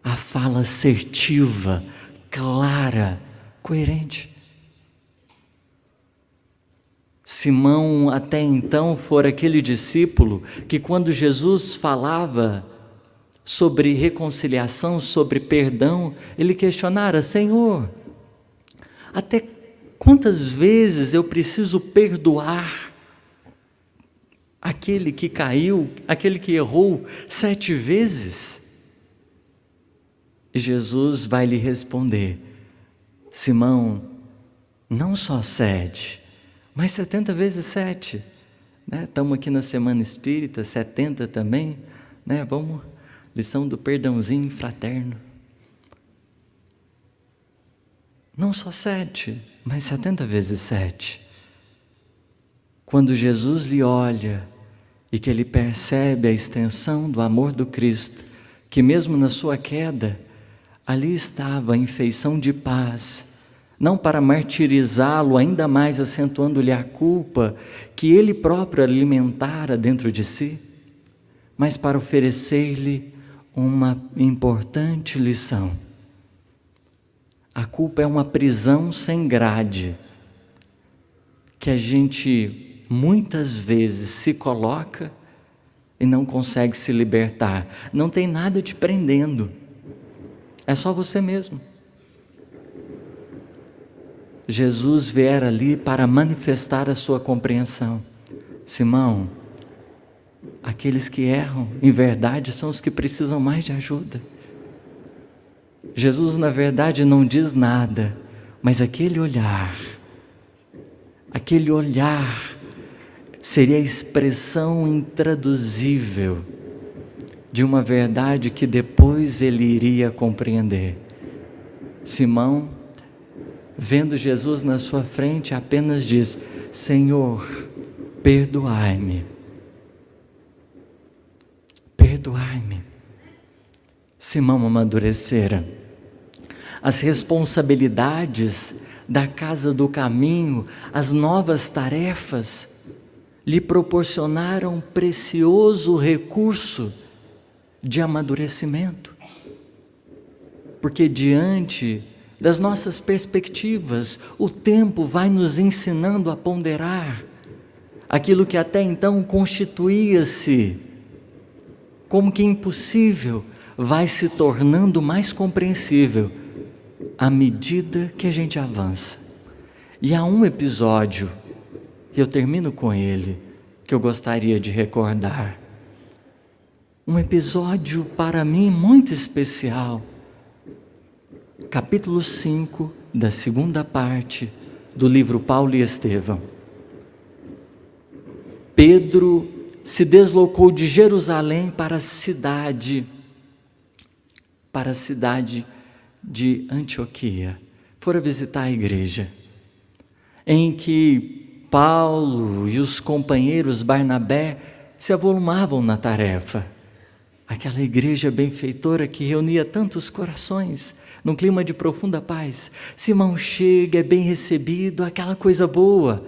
A fala assertiva, clara, coerente. Simão até então fora aquele discípulo que quando Jesus falava sobre reconciliação, sobre perdão, ele questionara: Senhor, até quantas vezes eu preciso perdoar aquele que caiu, aquele que errou 7 vezes? E Jesus vai lhe responder: Simão, não só 7, mas 70 vezes 7, né? Estamos aqui na Semana Espírita, 70 também, né? Vamos, lição do perdãozinho fraterno. Não só 7, mas 70 vezes 7. Quando Jesus lhe olha e que ele percebe a extensão do amor do Cristo, que mesmo na sua queda, ali estava a infeição de paz, não para martirizá-lo ainda mais, acentuando-lhe a culpa que ele próprio alimentara dentro de si, mas para oferecer-lhe uma importante lição. A culpa é uma prisão sem grade, que a gente muitas vezes se coloca e não consegue se libertar. Não tem nada te prendendo, é só você mesmo. Jesus viera ali para manifestar a sua compreensão. Simão, aqueles que erram, em verdade, são os que precisam mais de ajuda. Jesus, na verdade, não diz nada, mas aquele olhar seria a expressão intraduzível de uma verdade que depois ele iria compreender. Simão, vendo Jesus na sua frente, apenas diz: Senhor, perdoai-me. Perdoai-me. Simão amadurecera. As responsabilidades da casa do caminho, as novas tarefas, lhe proporcionaram um precioso recurso de amadurecimento. Porque diante das nossas perspectivas, o tempo vai nos ensinando a ponderar aquilo que até então constituía-se como que impossível, vai se tornando mais compreensível à medida que a gente avança. E há um episódio, e eu termino com ele, que eu gostaria de recordar. Um episódio para mim muito especial. Capítulo 5 da segunda parte do livro Paulo e Estevão. Pedro se deslocou de Jerusalém para a cidade de Antioquia. Fora visitar a igreja, em que Paulo e os companheiros Barnabé se avolumavam na tarefa. Aquela igreja benfeitora que reunia tantos corações, num clima de profunda paz. Simão chega, é bem recebido, aquela coisa boa,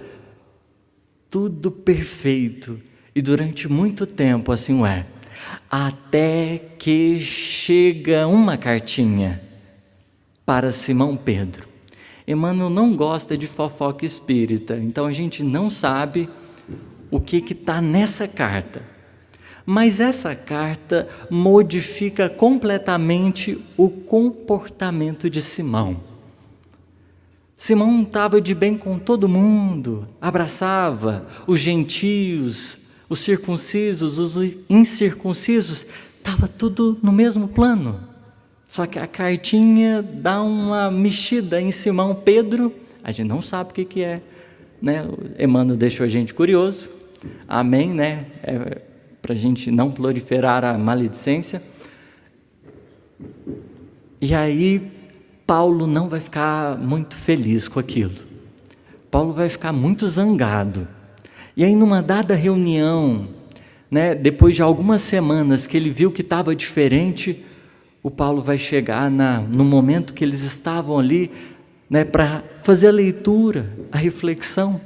tudo perfeito, e durante muito tempo assim é, até que chega uma cartinha para Simão Pedro. Emmanuel não gosta de fofoca espírita, então a gente não sabe o que está nessa carta. Mas essa carta modifica completamente o comportamento de Simão. Simão estava de bem com todo mundo, abraçava os gentios, os circuncisos, os incircuncisos, estava tudo no mesmo plano. Só que a cartinha dá uma mexida em Simão Pedro, a gente não sabe o que é, né? Emmanuel deixou a gente curioso, amém, né? para a gente não proliferar a maledicência. E aí Paulo não vai ficar muito feliz com aquilo. Paulo vai ficar muito zangado. E aí numa dada reunião, depois de algumas semanas que ele viu que estava diferente, o Paulo vai chegar no momento que eles estavam ali, para fazer a leitura, a reflexão.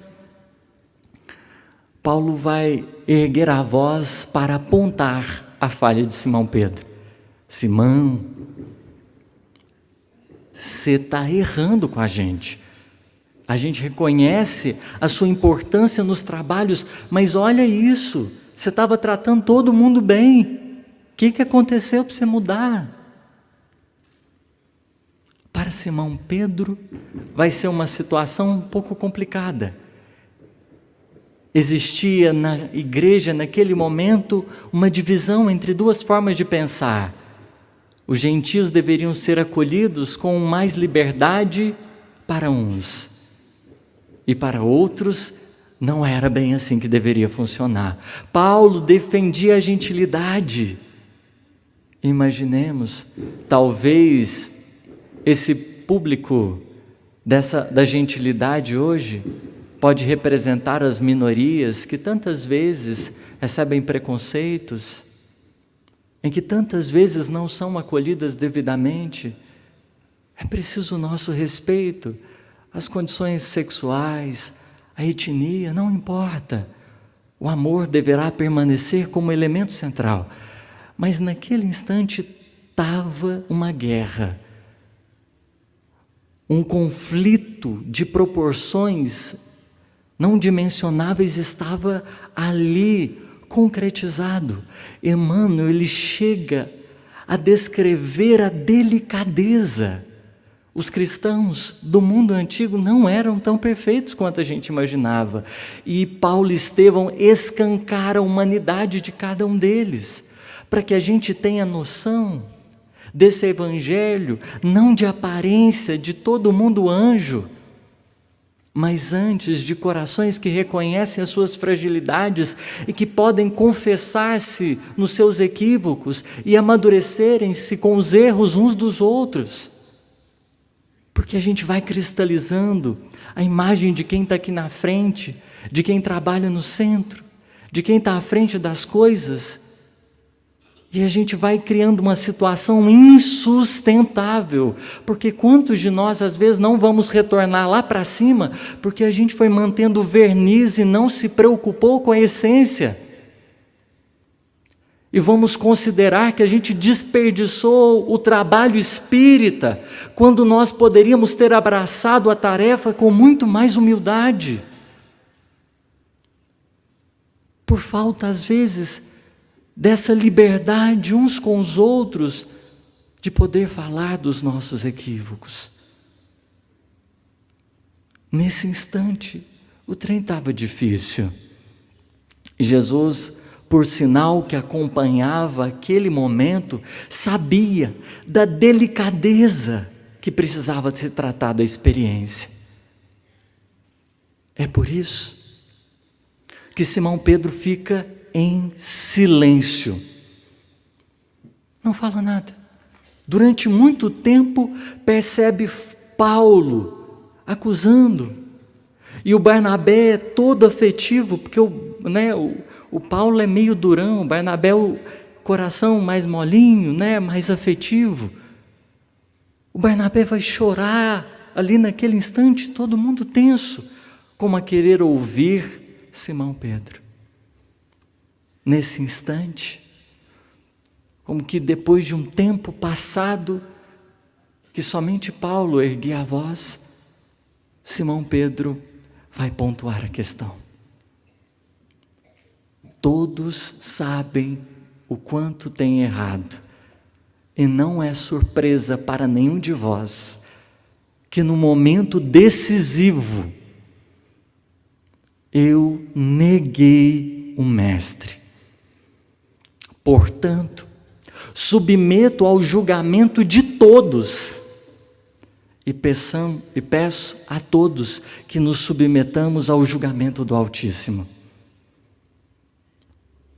Paulo vai erguer a voz para apontar a falha de Simão Pedro. Simão, você está errando com a gente reconhece a sua importância nos trabalhos, mas olha isso, você estava tratando todo mundo bem, o que aconteceu para você mudar? Para Simão Pedro vai ser uma situação um pouco complicada. Existia na igreja, naquele momento, uma divisão entre duas formas de pensar. Os gentios deveriam ser acolhidos com mais liberdade para uns, e para outros não era bem assim que deveria funcionar. Paulo defendia a gentilidade. Imaginemos, talvez esse público da gentilidade hoje pode representar as minorias que tantas vezes recebem preconceitos, em que tantas vezes não são acolhidas devidamente. É preciso o nosso respeito. As condições sexuais, a etnia, não importa. O amor deverá permanecer como elemento central. Mas naquele instante estava uma guerra, um conflito de proporções não dimensionáveis estava ali concretizado. Emmanuel, ele chega a descrever a delicadeza. Os cristãos do mundo antigo não eram tão perfeitos quanto a gente imaginava. E Paulo e Estevão escancaram a humanidade de cada um deles, para que a gente tenha noção desse evangelho, não de aparência de todo mundo anjo, mas antes de corações que reconhecem as suas fragilidades e que podem confessar-se nos seus equívocos e amadurecerem-se com os erros uns dos outros. Porque a gente vai cristalizando a imagem de quem está aqui na frente, de quem trabalha no centro, de quem está à frente das coisas, e a gente vai criando uma situação insustentável, porque quantos de nós às vezes não vamos retornar lá para cima, porque a gente foi mantendo o verniz e não se preocupou com a essência, e vamos considerar que a gente desperdiçou o trabalho espírita, quando nós poderíamos ter abraçado a tarefa com muito mais humildade, por falta às vezes dessa liberdade uns com os outros, de poder falar dos nossos equívocos. Nesse instante, o trem estava difícil. Jesus, por sinal que acompanhava aquele momento, sabia da delicadeza que precisava ser tratada a experiência. É por isso que Simão Pedro fica em silêncio, não fala nada. Durante muito tempo percebe Paulo acusando, e o Barnabé é todo afetivo, porque o Paulo é meio durão, o Barnabé é o coração mais molinho, mais afetivo. O Barnabé vai chorar ali naquele instante, todo mundo tenso, como a querer ouvir Simão Pedro. Nesse instante, como que depois de um tempo passado, que somente Paulo erguia a voz, Simão Pedro vai pontuar a questão. Todos sabem o quanto têm errado, e não é surpresa para nenhum de vós, que no momento decisivo, eu neguei o Mestre. Portanto, submeto ao julgamento de todos, e peço a todos que nos submetamos ao julgamento do Altíssimo.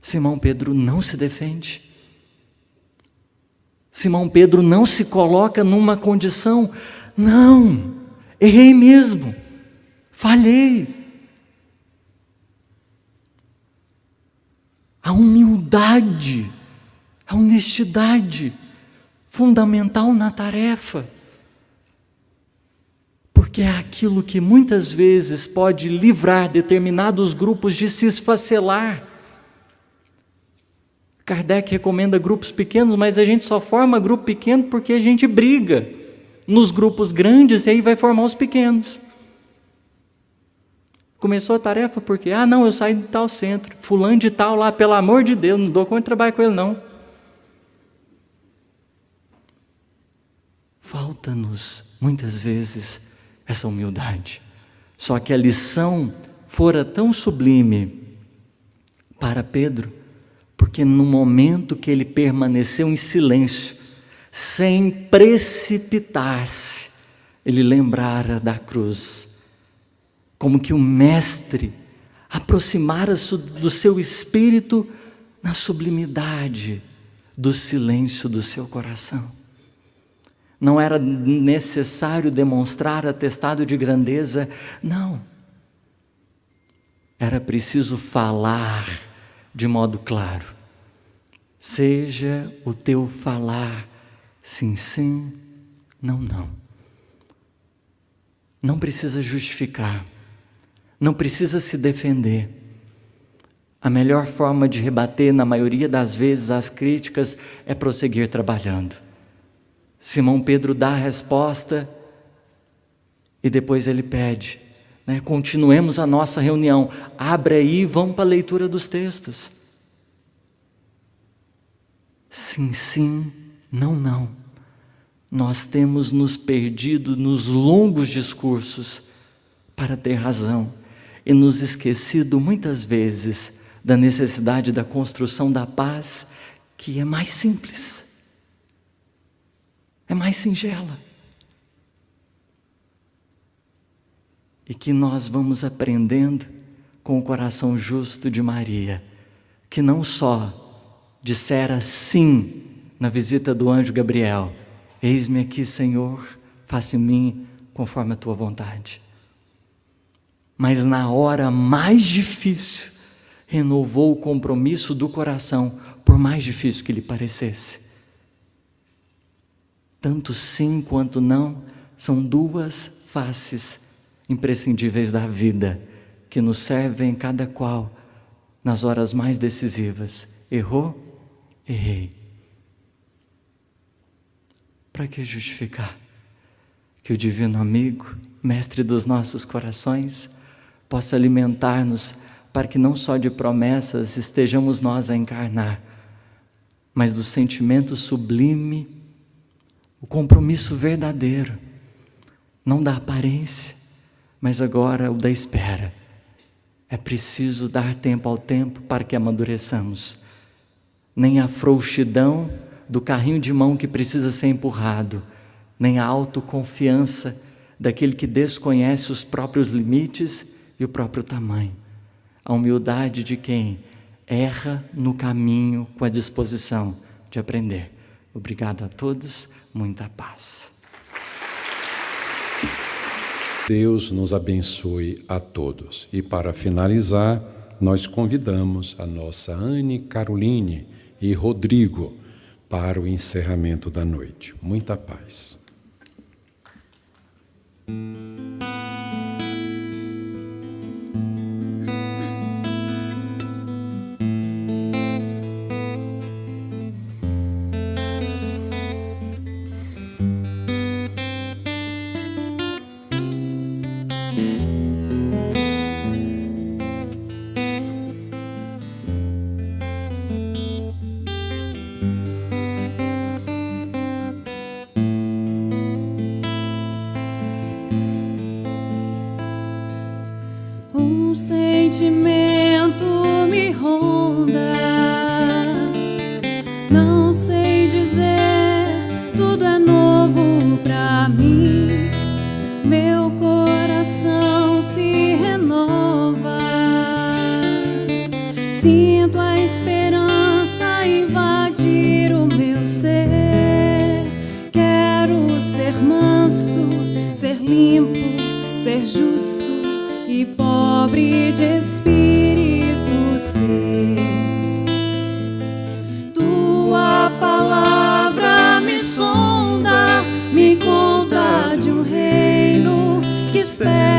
Simão Pedro não se defende. Simão Pedro não se coloca numa condição, não, errei mesmo, falhei. A humildade, a honestidade fundamental na tarefa, porque é aquilo que muitas vezes pode livrar determinados grupos de se esfacelar. Kardec recomenda grupos pequenos, mas a gente só forma grupo pequeno porque a gente briga nos grupos grandes e aí vai formar os pequenos. Começou a tarefa porque, não, eu saí de tal centro, fulano de tal lá, pelo amor de Deus, não dou conta de trabalhar com ele não. Falta-nos, muitas vezes, essa humildade. Só que a lição fora tão sublime para Pedro, porque no momento que ele permaneceu em silêncio, sem precipitar-se, ele lembrara da cruz, como que o mestre aproximara-se do seu espírito na sublimidade do silêncio do seu coração. Não era necessário demonstrar atestado de grandeza, não. Era preciso falar de modo claro. Seja o teu falar sim, sim, não, não. Não precisa justificar, não precisa se defender. A melhor forma de rebater, na maioria das vezes, as críticas é prosseguir trabalhando. Simão Pedro dá a resposta e depois ele pede, continuemos a nossa reunião, abre aí e vamos para a leitura dos textos. Sim, sim, não, não. Nós temos nos perdido nos longos discursos para ter razão e nos esquecido muitas vezes da necessidade da construção da paz, que é mais simples, é mais singela, e que nós vamos aprendendo com o coração justo de Maria, que não só dissera sim na visita do anjo Gabriel, eis-me aqui, Senhor, faça em mim conforme a tua vontade, mas na hora mais difícil, renovou o compromisso do coração, por mais difícil que lhe parecesse. Tanto sim quanto não são duas faces imprescindíveis da vida, que nos servem cada qual nas horas mais decisivas. Errou? Errei. Para que justificar? Que o divino amigo, mestre dos nossos corações, possa alimentar-nos para que não só de promessas estejamos nós a encarnar, mas do sentimento sublime, o compromisso verdadeiro, não da aparência, mas agora o da espera. É preciso dar tempo ao tempo para que amadureçamos. Nem a frouxidão do carrinho de mão que precisa ser empurrado, nem a autoconfiança daquele que desconhece os próprios limites e o próprio tamanho. A humildade de quem erra no caminho com a disposição de aprender. Obrigado a todos, muita paz. Deus nos abençoe a todos. E para finalizar, nós convidamos a nossa Anne Caroline e Rodrigo para o encerramento da noite. Muita paz. Um sentimento me ronda, não sei dizer, tudo é novo pra mim. Meu coração se renova, sinto a esperança ser manso, ser limpo, ser justo e pobre de espírito ser. Tua palavra me sonda, me conta de um reino que espera